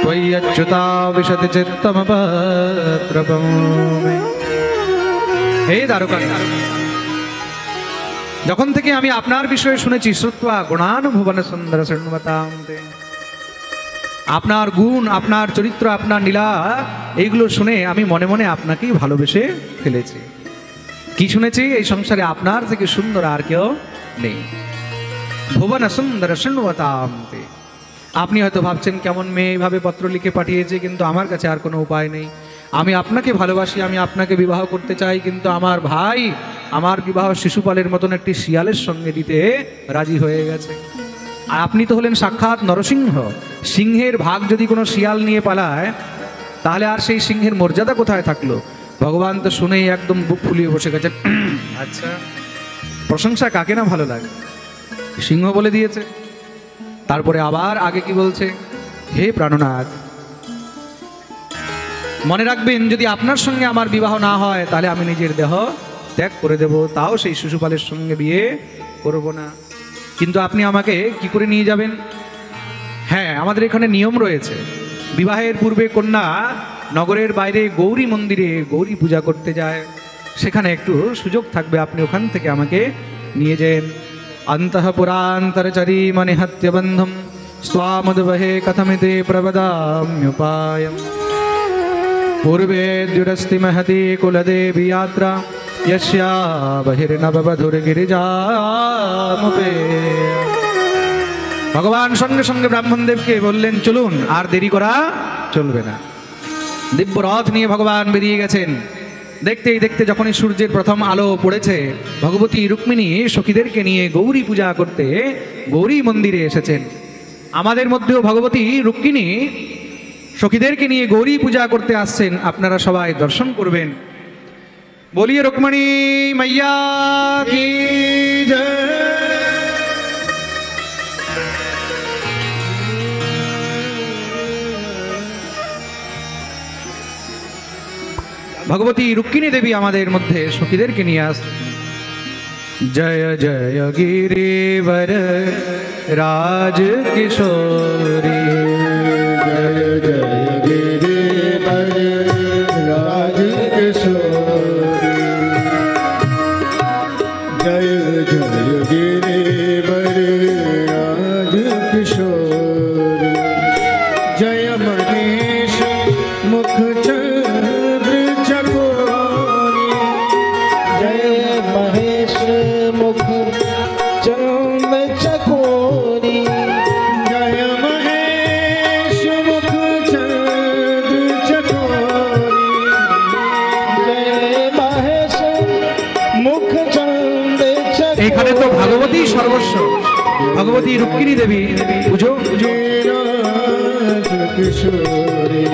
त्वय्यच्युता विशति चित्तमपत्रपं। হে দ্বারকাধীশ, যখন থেকে আমি আপনার বিষয়ে শুনেছি, শ্রুত্বা গুণান ভুবন সুন্দর শৃণ্বতান্তে, আপনার গুণ, আপনার চরিত্র, আপনার লীলা, এইগুলো শুনে আমি মনে মনে আপনাকেই ভালোবেসে ফেলেছি। কি শুনেছি? এই সংসারে আপনার থেকে সুন্দর আর কেউ নেই। ভুবন সুন্দর শৃণ্বতান্তে। আপনি হয়তো ভাবছেন কেমন মেয়ে এইভাবে পত্র লিখে পাঠিয়েছে, কিন্তু আমার কাছে আর কোনো উপায় নেই। আমি আপনাকে ভালোবাসি, আমি আপনাকে বিবাহ করতে চাই, কিন্তু আমার ভাই আমার বিবাহ শিশুপালের মতন একটি শিয়ালের সঙ্গে দিতে রাজি হয়ে গেছে। আর আপনি তো হলেন সাক্ষাৎ নরসিংহ। সিংহের ভাগ যদি কোনো শিয়াল নিয়ে পালায় তাহলে আর সেই সিংহের মর্যাদা কোথায় থাকলো? ভগবান তো শুনেই একদম বুক ফুলিয়ে বসে গেছেন। আচ্ছা, প্রশংসা কাকে না ভালো লাগে? সিংহ বলে দিয়েছে। তারপরে আবার আগে কি বলছে? হে প্রাণনাথ, মনে রাখবেন, যদি আপনার সঙ্গে আমার বিবাহ না হয় তাহলে আমি নিজের দেহ ত্যাগ করে দেব, তাও সেই শিশুপালের সঙ্গে বিয়ে করব না। কিন্তু আপনি আমাকে কি করে নিয়ে যাবেন? হ্যাঁ, আমাদের এখানে নিয়ম রয়েছে, বিবাহের পূর্বে কন্যা নগরের বাইরে গৌরী মন্দিরে গৌরী পূজা করতে যায়, সেখানে একটু সুযোগ থাকবে, আপনি ওখান থেকে আমাকে নিয়ে যান। অন্তঃপুরান্তরচরী মনিহত্যবন্ধম स्वामुद्वहे कथमिति प्रवदाम्युपायम् पूर्वेद्युरस्ति महती कुलदेवी यात्रा यस्या बहिर्नववधुर्गिरिजामुपे। भगवान संगे संगे ब्राह्मण देव के बोललेन चलुन आर देरी करा चलबे ना। दिव्य रथ निये भगवान बेरिये गेছেন। देखते ही देखते যখনই সূর্যের প্রথম আলো পড়েছে ভগবতী রুক্মিণী সখীদেরকে নিয়ে গৌরী পূজা করতে গৌরী মন্দিরে এসেছেন। আমাদের মধ্যেও ভগবতী রুক্মিণী সখীদেরকে নিয়ে গৌরী পূজা করতে আসছেন, আপনারা সবাই দর্শন করবেন। বলিয়ে রুক্মিণী মাইয়া কি জয়। ভগবতী রুক্মিণী দেবী আমাদের মধ্যে সখীদেরকে নিয়ে আসছেন। जय जय गिरिवर राज किशोरी जय जय गिरिवर राज किशोरी जय जय गिरिवर राज किशोरी जय महेश मुख चंद्र चकोरी जय महेश मुख चंद्र चकोरी जय महेश मुख चंद्र चकोरी जय महेश मुख चंद्र चकोरी। এখানে তো ভগবতী সর্বস্ব, ভগবতী রুক্মিণী দেবী পুজো পুজো। राज किशोरी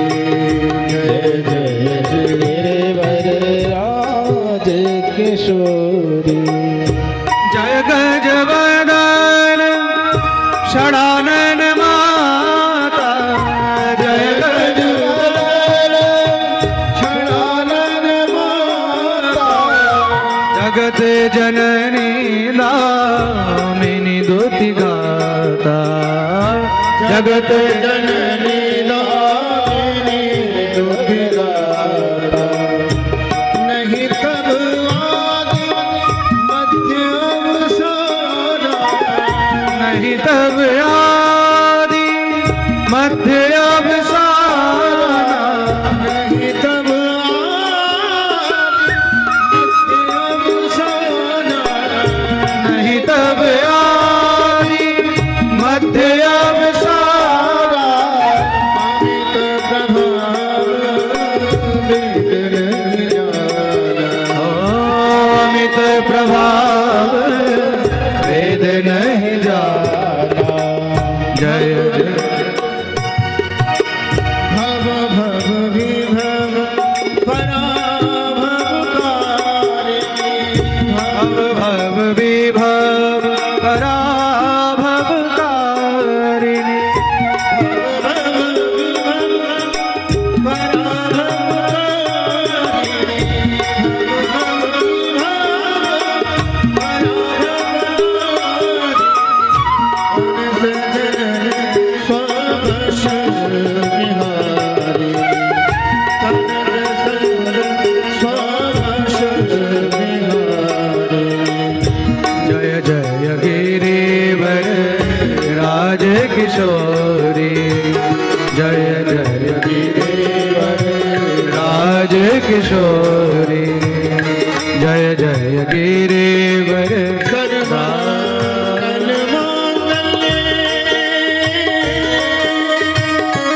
जय जय गिरिवर राज किशोरी जय गजवदन षडानन माता जय गजवदन षडानन माता जगत जननी दामिनी दुति गाता जगत जननी दामिनी दुति गाता नहीं तब आदि मध्य अवसाना नहीं तब आदि मध्य अवसाना नहीं तब आदि मध्य अवसाना नहीं तब आदि मध्य अवसाना अमित प्रभाव वेद नहीं जाना अमित प्रभाव वेद नहीं जाना। जय जय भव भव विभव पराभवकारिणी भव भव विभव पराभवकारिणी भव विभव पराभवकारिणी भव विभव जय जय गिरिवर राज किशोरी जय जय गिरिवर राज किशोरी जय जय गिरिवर सर्वांगल मांगल्ये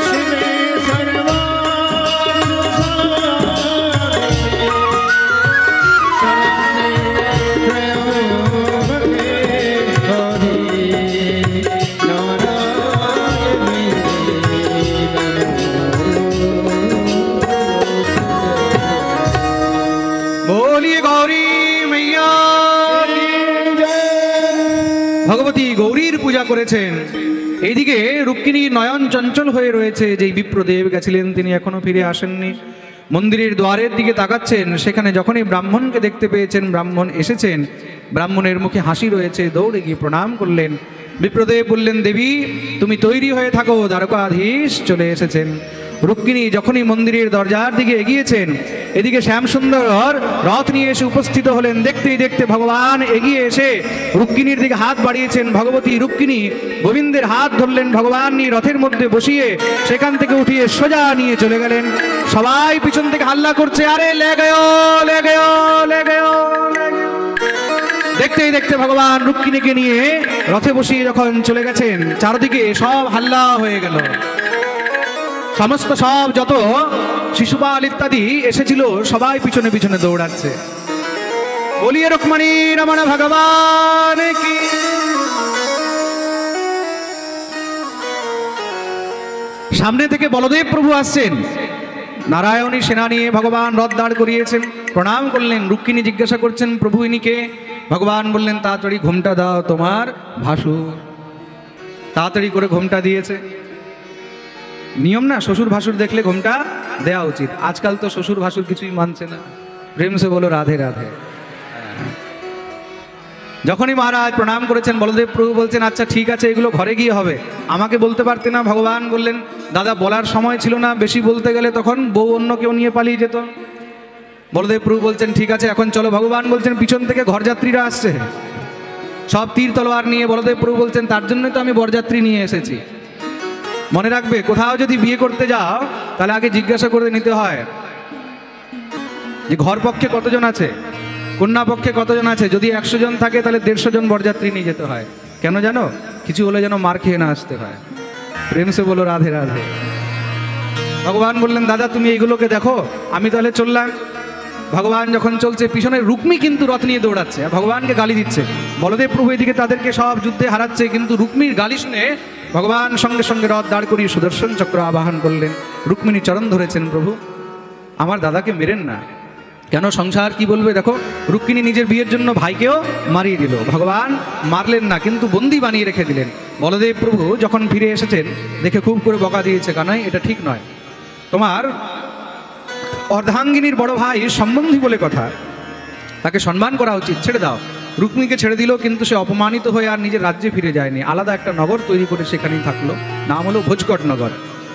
शिवे सर्वार्थ साधिके शरण्ये त्र्यंबके नारायणी बोलिए गौरी मैया की जय। ভগবতী গৌরীর পূজা করেছেন। এইদিকে রুক্মিণীর নয়ন চঞ্চল হয়ে রয়েছে। যেই বিপ্রদেব গেছিলেন তিনি এখনো ফিরে আসেননি। মন্দিরের দ্বারের দিকে তাকাচ্ছেন, সেখানে যখনই ব্রাহ্মণকে দেখতে পেয়েছেন, ব্রাহ্মণ এসেছেন, ব্রাহ্মণের মুখে হাসি রয়েছে, দৌড়ে গিয়ে প্রণাম করলেন। বিপ্রদেব বললেন, দেবী তুমি তৈরি হয়ে থাকো, দ্বারকাধীশ চলে এসেছেন। রুক্মিণী যখনই মন্দিরের দরজার দিকে এগিয়েছেন, এদিকে শ্যামসুন্দর রথ নিয়ে এসে উপস্থিত হলেন। দেখতেই দেখতে ভগবান এগিয়ে এসে রুক্মিণীর দিকে হাত বাড়িয়েছেন। ভগবতী রুক্মিণী গোবিন্দের হাত ধরলেন, ভগবান নিয়ে রথের মধ্যে বসিয়ে সেখান থেকে উঠিয়ে সোজা নিয়ে চলে গেলেন। সবাই পিছন থেকে হাল্লা করছে, আরে লে গেও, লে গেও, লে গেও। দেখতেই দেখতে ভগবান রুক্মিণীকে নিয়ে রথে বসিয়ে যখন চলে গেছেন, চারদিকে সব হাল্লা হয়ে গেল। সমস্ত সব যত শিশুপাল ইত্যাদি এসেছিল সবাই পিছনে পিছনে দৌড়াচ্ছে। বলিয়ে রুক্মিণী রমণ ভগবান কি। সামনে থেকে বলদেব প্রভু আসছেন, নারায়ণী সেনা নিয়ে ভগবান রথ দাঁড় করিয়েছেন। প্রণাম করলেন। রুক্মিণী জিজ্ঞাসা করছেন, প্রভু ইনিকে? ভগবান বললেন, তাড়াতাড়ি ঘোমটা দাও তোমার ভাসুর। তাড়াতাড়ি করে ঘোমটা দিয়েছে। নিয়ম না, শ্বশুর ভাসুর দেখলে ঘোমটা দেওয়া উচিত। আজকাল তো শ্বশুর ভাসুর কিছুই মানছে না। প্রেম সে বলো রাধে রাধে। যখনই মহারাজ প্রণাম করেছেন, বলদেব প্রভু বলছেন, আচ্ছা ঠিক আছে, এগুলো ঘরে গিয়ে হবে, আমাকে বলতে পারতে না? ভগবান বললেন, দাদা বলার সময় ছিল না, বেশি বলতে গেলে তখন বউ অন্য কেউ নিয়ে পালিয়ে যেত। বলদেব প্রভু বলছেন, ঠিক আছে এখন চলো। ভগবান বলছেন, পিছন থেকে ঘরযাত্রীরা আসছে, সব তীর তলোয়ার নিয়ে। বলদেব প্রভু বলছেন, তার জন্যই তো আমি বরযাত্রী নিয়ে এসেছি। মনে রাখবে, কোথাও যদি বিয়ে করতে যাও তাহলে আগে জিজ্ঞাসা করে নিতে হয় যে ঘর পক্ষে কতজন আছে, কন্যা পক্ষে কতজন আছে। যদি 100 জন থাকে তাহলে 150 জন বরযাত্রী নিয়ে যেতে হয়। কেন জানো? কিছু হলে যেন মার খেয়ে না আসতে হয়। প্রেম সে বলো রাধে রাধে। ভগবান বললেন, দাদা তুমি এইগুলোকে দেখো, আমি তাহলে চললাম। ভগবান যখন চলছে, পিছনে রুক্মী কিন্তু রথ নিয়ে দৌড়াচ্ছে, ভগবানকে গালি দিচ্ছে। বলদেব প্রভু এদিকে তাদেরকে সব যুদ্ধে হারাচ্ছে, কিন্তু রুক্মীর গালি শুনে ভগবান সঙ্গে সঙ্গে রথ দাঁড় করিয়ে সুদর্শন চক্র আবাহন করলেন। রুক্মিণী চরণ ধরেছেন, প্রভু আমার দাদাকে মেরেন না। কেন? সংসার কি বলবে? দেখো, রুক্মিণী নিজের বিয়ের জন্য ভাইকেও মারিয়ে দিল, ভগবান মারলেন না, কিন্তু বন্দি বানিয়ে রেখে দিলেন। বলদেব প্রভু যখন ফিরে এসেছেন, দেখে খুব করে বকা দিয়েছে, কানাই এটা ঠিক নয়, তোমার অর্ধাঙ্গিনীর বড় ভাই সম্বন্ধী বলে কথা, তাকে সম্মান করা উচিত, ছেড়ে দাও। রুক্মিণীকে ছেড়ে দিল, কিন্তু সে অপমানিত হয়ে আর নিজের রাজ্যে ফিরে যায়নি, আলাদা একটা নগর তৈরি করে সেখানেই থাকলো, নাম হলো ভোজকট নগর।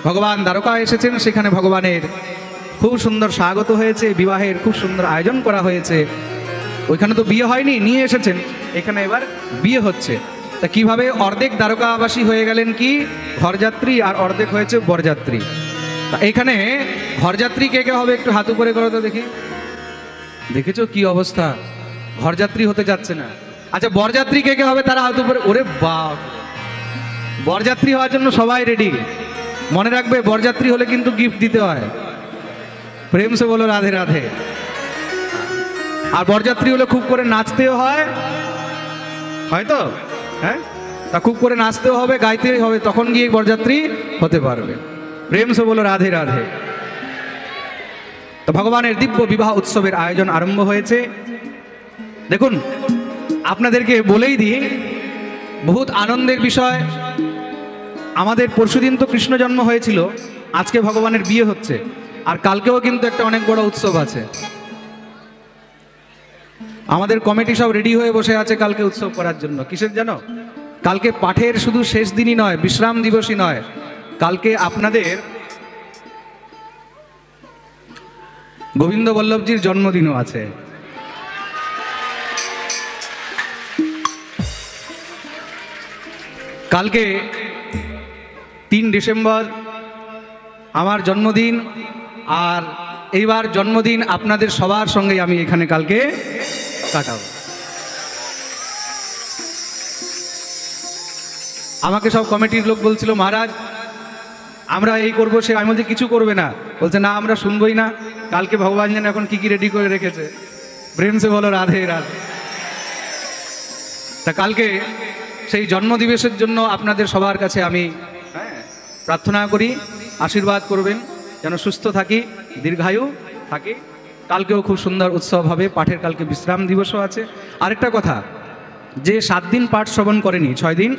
ভগবান দ্বারকা এসেছেন, সেখানে ভগবানের খুব সুন্দর স্বাগত হয়েছে, বিবাহের খুব সুন্দর আয়োজন করা হয়েছে। ওইখানে তো বিয়ে হয়নি, নিয়ে এসেছেন, এখানে এবার বিয়ে হচ্ছে। তা কিভাবে অর্ধেক দ্বারকাবাসী হয়ে গেলেন কি ঘরযাত্রী, আর অর্ধেক হয়েছে বরযাত্রী। তা এখানে ঘরযাত্রী কে কে হবে একটু হাত উপরে করো তো দেখি। দেখেছো কি অবস্থা, ঘরযাত্রী হতে যাচ্ছে না। আচ্ছা বরযাত্রী কে কে হবে তারা হাত উপরে। ওরে বাপ, বরযাত্রী হওয়ার জন্য সবাই রেডি। মনে রাখবে, বরযাত্রী হলে কিন্তু গিফট দিতে হয়। প্রেম সে বলো রাধে রাধে। আর বরযাত্রী হলে খুব করে নাচতেও হয়, হয়তো হ্যাঁ, তা খুব করে নাচতেও হবে, গাইতেই হবে, তখন গিয়ে বরযাত্রী হতে পারবে। প্রেম সে বলো রাধে রাধে। তো ভগবানের দিব্য বিবাহ উৎসবের আয়োজন আরম্ভ হয়েছে। দেখুন, আপনাদেরকে বলেই দিই, বহুত আনন্দের বিষয়। আমাদের পরশুদিন তো কৃষ্ণ জন্ম হয়েছিল, আজকে ভগবানের বিয়ে হচ্ছে, আর কালকেও কিন্তু একটা অনেক বড় উৎসব আছে। আমাদের কমিটি সব রেডি হয়ে বসে আছে কালকে উৎসব করার জন্য। কিসের জানো? কালকে পাঠের শুধু শেষ দিনই নয়, বিশ্রাম দিবসই নয়, কালকে আপনাদের গোবিন্দ বল্লভজির জন্মদিনও আছে। কালকে 3 ডিসেম্বর আমার জন্মদিন, আর এইবার জন্মদিন আপনাদের সবার সঙ্গে আমি এখানে কালকে কাটাবো। আমাকে সব কমিটির লোক বলছিল, মহারাজ আমরা এই করবো সে, আমি বলছি কিছু করবে না। বলছে না, আমরা শুনবই না, কালকে ভগবান যেন এখন কি কি রেডি করে রেখেছে। প্রেম সে বলো রাধে রাধে। তা কালকে সেই জন্মদিবসের জন্য আপনাদের সবার কাছে আমি প্রার্থনা করি, আশীর্বাদ করবেন যেন সুস্থ থাকি, দীর্ঘায়ু থাকি। কালকেও খুব সুন্দর উৎসব হবে, পাঠের কালকে বিশ্রাম দিবসও আছে। আরেকটা কথা, যে 7 দিন পাঠ শ্রবণ করেনি 6 দিন,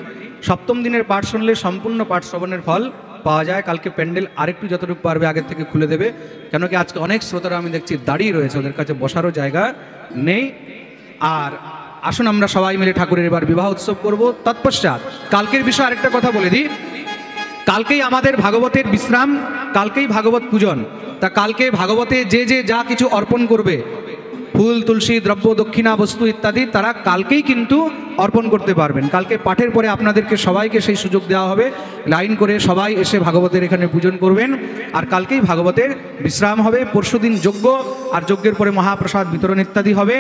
7ম দিনের পাঠ শুনলে সম্পূর্ণ পাঠ শ্রবণের ফল পাওয়া যায়। কালকে প্যান্ডেল আরেকটু যতটুকু পারবে আগের থেকে খুলে দেবে, কেন কি আজকে অনেক শ্রোতারা আমি দেখছি দাঁড়িয়ে রয়েছে, ওদের কাছে বসারও জায়গা নেই। আর আসুন আমরা সবাই মিলে ঠাকুরের এবার বিবাহ উৎসব করব। তৎপশ্চাৎ কালকের বিষয়ে আরেকটা কথা বলে দিই, কালকেই আমাদের ভাগবতের বিশ্রাম, কালকেই ভাগবত পূজন। তা কালকে ভাগবতে যে যে যা কিছু অর্পণ করবে, ফুল তুলসী দ্রব্য দক্ষিণা বস্তু ইত্যাদি, তারা কালকেই কিন্তু অর্পণ করতে পারবেন। কালকে পাঠের পরে আপনাদেরকে সবাইকে সেই সুযোগ দেওয়া হবে, লাইন করে সবাই এসে ভাগবতের এখানে পূজন করবেন। আর কালকেই ভাগবতের বিশ্রাম হবে। পরশুদিন যজ্ঞ, আর যজ্ঞের পরে মহাপ্রসাদ বিতরণ ইত্যাদি হবে।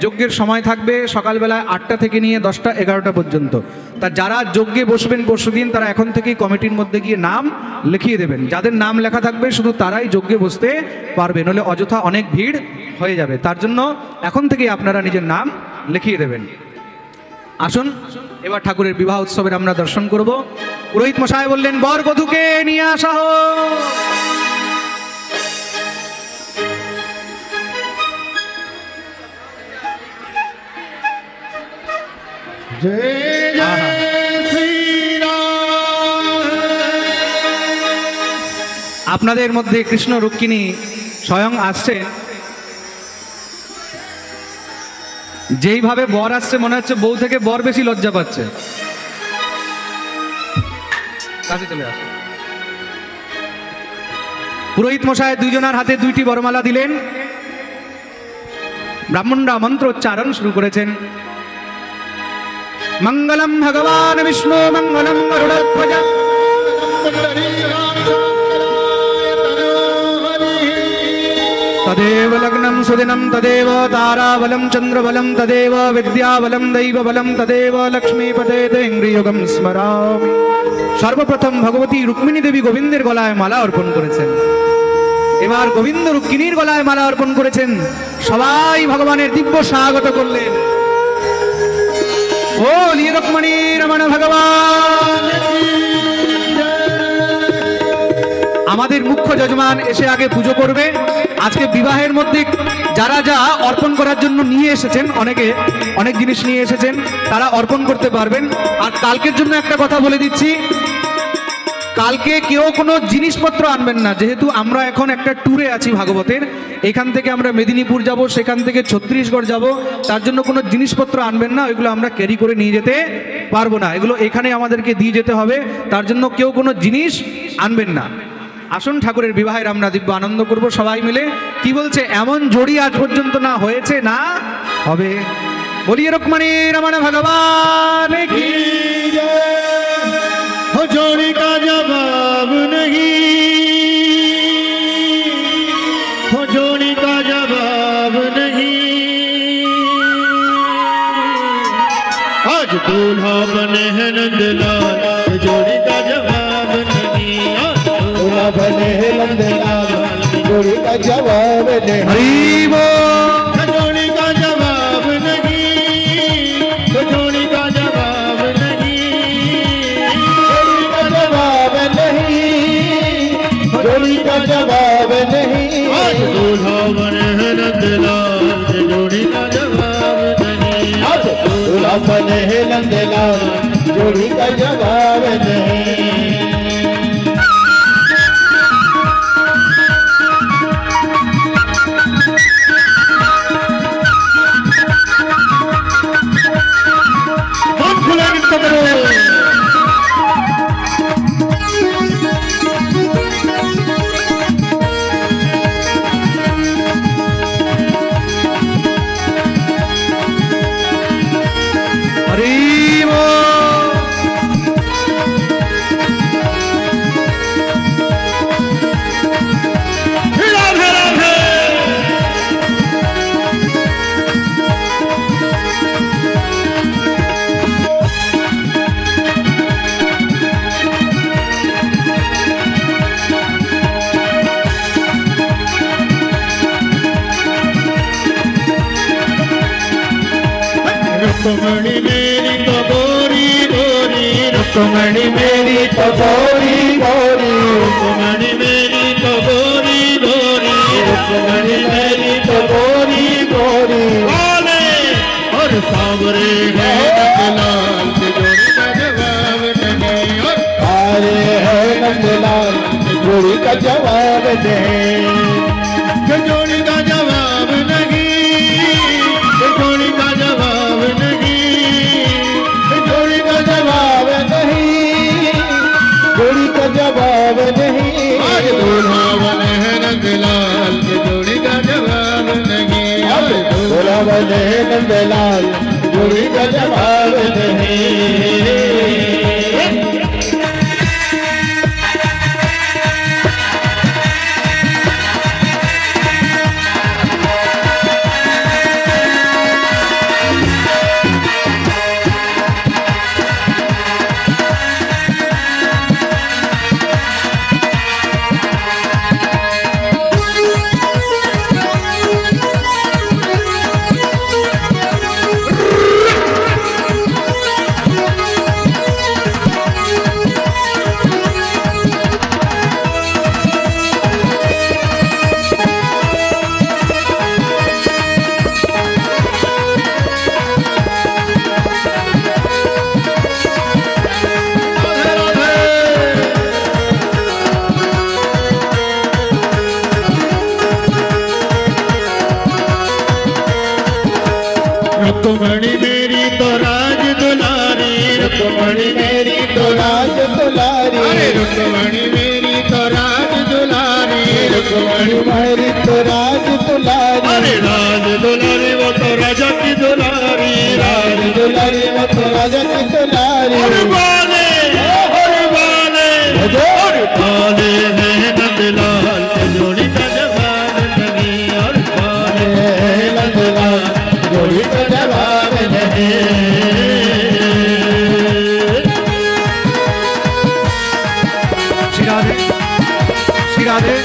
যজ্ঞের সময় থাকবে সকালবেলায় 8টা থেকে নিয়ে 10টা 11টা পর্যন্ত। তা যারা যজ্ঞে বসবেন পরশুদিন, তারা এখন থেকেই কমিটির মধ্যে গিয়ে নাম লিখিয়ে দেবেন। যাদের নাম লেখা থাকবে শুধু তারাই যজ্ঞে বসতে পারবেন, নইলে অযথা অনেক ভিড় হয়ে যাবে। তার জন্য এখন থেকেই আপনারা নিজের নাম লিখিয়ে দেবেন। আসুন এবার ঠাকুরের বিবাহ উৎসবের আমরা দর্শন করব। পুরোহিত মশাই বললেন, বর বধূকে নিয়ে আসা হোক। जय जय श्री राम। আপনাদের মধ্যে কৃষ্ণ রুক্মিণী স্বয়ং আসছে। যেইভাবে বর আসছে মনে হচ্ছে বউ থেকে বর বেশি লজ্জা পাচ্ছে। কাছে চলে আসে। পুরোহিত মশাই দুইজনের হাতে 2টি বরমালা দিলেন। ব্রাহ্মণরা মন্ত্রোচ্চারণ শুরু করেছেন। মঙ্গলম ভগবান বিষ্ণু মঙ্গলম গরুড়ধ্বজ तदेव लग्नं सुदिनं तदेव ताराबलं चन्द्रबलं तदेव विद्याबलं दैवबलं तदेव लक्ष्मीपते तेन्द्रियोगं स्मरामि। সর্বপ্রথম ভগবতী রুক্মিণী দেবী গোবিন্দের গলায় মালা অর্পণ করেছেন। এবার গোবিন্দ রুক্মিণীর গলায় মালা অর্পণ করেছেন। সবাই ভগবানের দিব্য স্বাগত করলেন। ও রুক্মিণী রমণ ভগবান। আমাদের মুখ্য যজমান এসে আগে পুজো করবে। আজকে বিবাহের মধ্যে যারা যা অর্পণ করার জন্য নিয়ে এসেছেন, অনেকে অনেক জিনিস নিয়ে এসেছেন, তারা অর্পণ করতে পারবেন। আর কালকের জন্য একটা কথা বলে দিচ্ছি, কালকে কেউ কোনো জিনিসপত্র আনবেন না। যেহেতু আমরা এখন একটা ট্যুরে আছি ভাগবতের, এখান থেকে আমরা মেদিনীপুর যাব, সেখান থেকে ছত্তিশগড় যাব, তার জন্য কোনো জিনিসপত্র আনবেন না। ওইগুলো আমরা ক্যারি করে নিয়ে যেতে পারবো না, এগুলো এখানে আমাদেরকে দিয়ে যেতে হবে। তার জন্য কেউ কোনো জিনিস আনবেন না। আসুন ঠাকুরের বিবাহের আমরা দিব্য আনন্দ করব সবাই মিলে। কি বলছে, এমন জড়ি আজ পর্যন্ত না হয়েছে না হবে। বলিয়ে রুক্মিণী রমণ ভগবান কি हो जोड़ी का जवाब नहीं, हो जोड़ी का जवाब नहीं। आज दूल्हा बने हैं नंदलाल, जोड़ी का जवाब नहीं। दूल्हा बने हैं नंदलाल, जोड़ी का जवाब नहीं। हरि बोल। जोड़ी का जवाब नहीं, जोड़ी का जवाब नहीं। जोड़ी का जवाब नहीं। आज दूल्हा बने हैं नंदलाल, जोड़ी का जवाब नहीं। आज दूल्हा बने हैं नंदलाल, जोड़ी का जवाब नहीं। रुक्मणी मेरी तो गोरी गोरी, रुक्मणी मेरी तो गोरी गोरी, रुक्मणी मेरी तो गोरी गोरी, रुक्मणी मेरी तो गोरी गोरी। बोले और सावरे है नंदलाल, जोड़ी का जवाब नहीं। अरे है नंदलाल, जोड़ी का जवाब नहीं। जोड़ी का जवाब नहीं, जोड़ी का जवाब नहीं, जोड़ी का जवाब नहीं, जोड़ी का रुक्मणी मेरी तो राज दुलारी, रुक्मणी मेरी तो राज दुलारी, अरे रुक्मणी मेरी तो राज दुलारी, रुक्मणी मेरी तो राज दुलारी, अरे राज दुलारी वो तो राजा की दुलारी, राज दुलारी वो तो राजा की दुलारी। और बाले है नंदलाल के जोड़ी का जवाब नहीं, और बाले है नंदलाल जोड़ी का जवाब नहीं। श्री राधे श्री राधे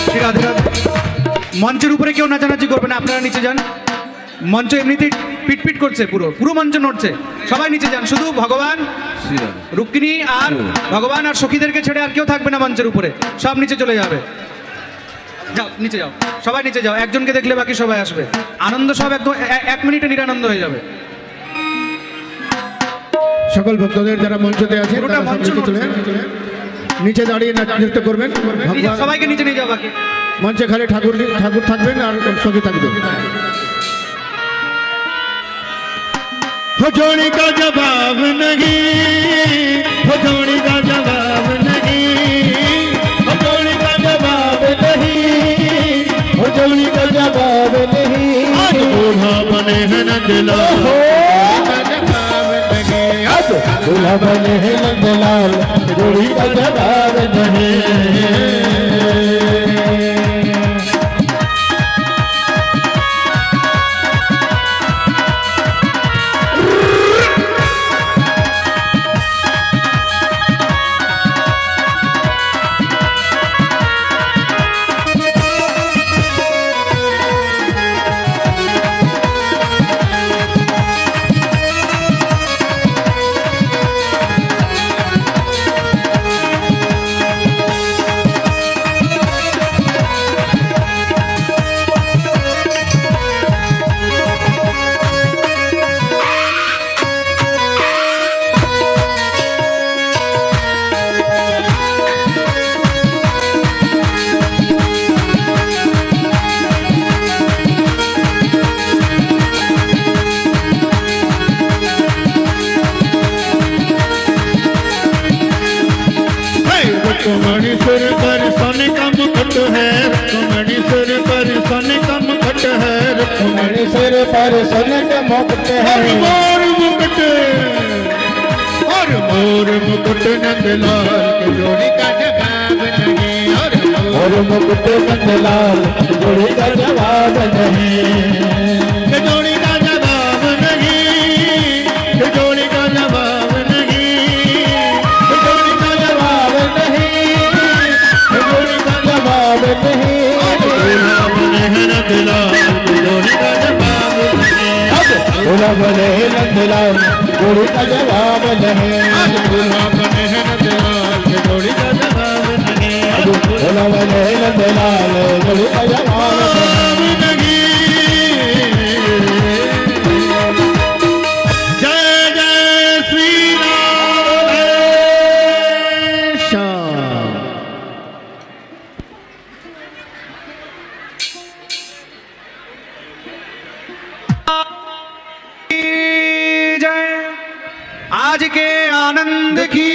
श्री राधे রাধে। মঞ্চের উপরে কেউ নাচানাচি করবে না, আপনারা নিচে যান। মঞ্চ এমনিতেই পিটপিট করছে, পুরো পুরো মঞ্চ নড়ছে, সবাই নিচে যান। শুধু ভগবান রুক্মিণী আর ভগবান আর সখীদেরকে ছেড়ে আর কেউ থাকবে না মঞ্চের উপরে, সব নিচে চলে যাবে। যাও নিচে যাও, সবাই নিচে যাও, একজনকে দেখলে বাকি সবাই আসবে। আনন্দ সব একদম 1 মিনিটে নিরানন্দ হয়ে যাবে। সকল ভক্তদের যারা মঞ্চতে আছে পুরোটা তারা মঞ্চ সব নিচে চলে নিচে দাঁড়িয়ে নৃত্য করবেন। ভগবান সবাইকে নিচে নিয়ে যাও বাকি। মঞ্চে খালি ঠাকুর থাকবেন আর সঙ্গে থাকবেন। हो जोड़ी का जवाब नहीं, हो जोड़ी का जवाब नहीं, हो जोड़ी का जवाब नहीं, हो जोड़ी का जवाब नहीं। आज दूल्हा बने हैं नंदलाल का जवाब नहीं, आज दूल्हा बने हैं नंदलाल जोड़ी का जवाब नहीं। रुक्मणी सिर पर सोने का मुकुट है, रुक्मणी सिर पर सोने का मुकुट है, रुक्मणी सिर पर सोने का मुकुट है। मोर मुकुट और मोर मुकुट नंदलाल के जोड़ी का जवाब नहीं, और मोर मुकुट नंदलाल जोड़ी का जवाब नहीं, के जोड़ी का जवाब नहीं, के जोड़ी का जवाब नहीं, के जोड़ी का जवाब नहीं, के जोड़ी का जवाब नहीं। दूल्हा बने हैं नंदलाल जोड़ी का जवाब नहीं, दूल्हा बने हैं नंदलाल जोड़ी का जवाब नहीं, दूल्हा बने हैं नंदलाल जोड़ी का जवाब नहीं, दूल्हा बने हैं नंदलाल जोड़ी का जवाब नहीं। जय जय श्री जय। आज के आनंद की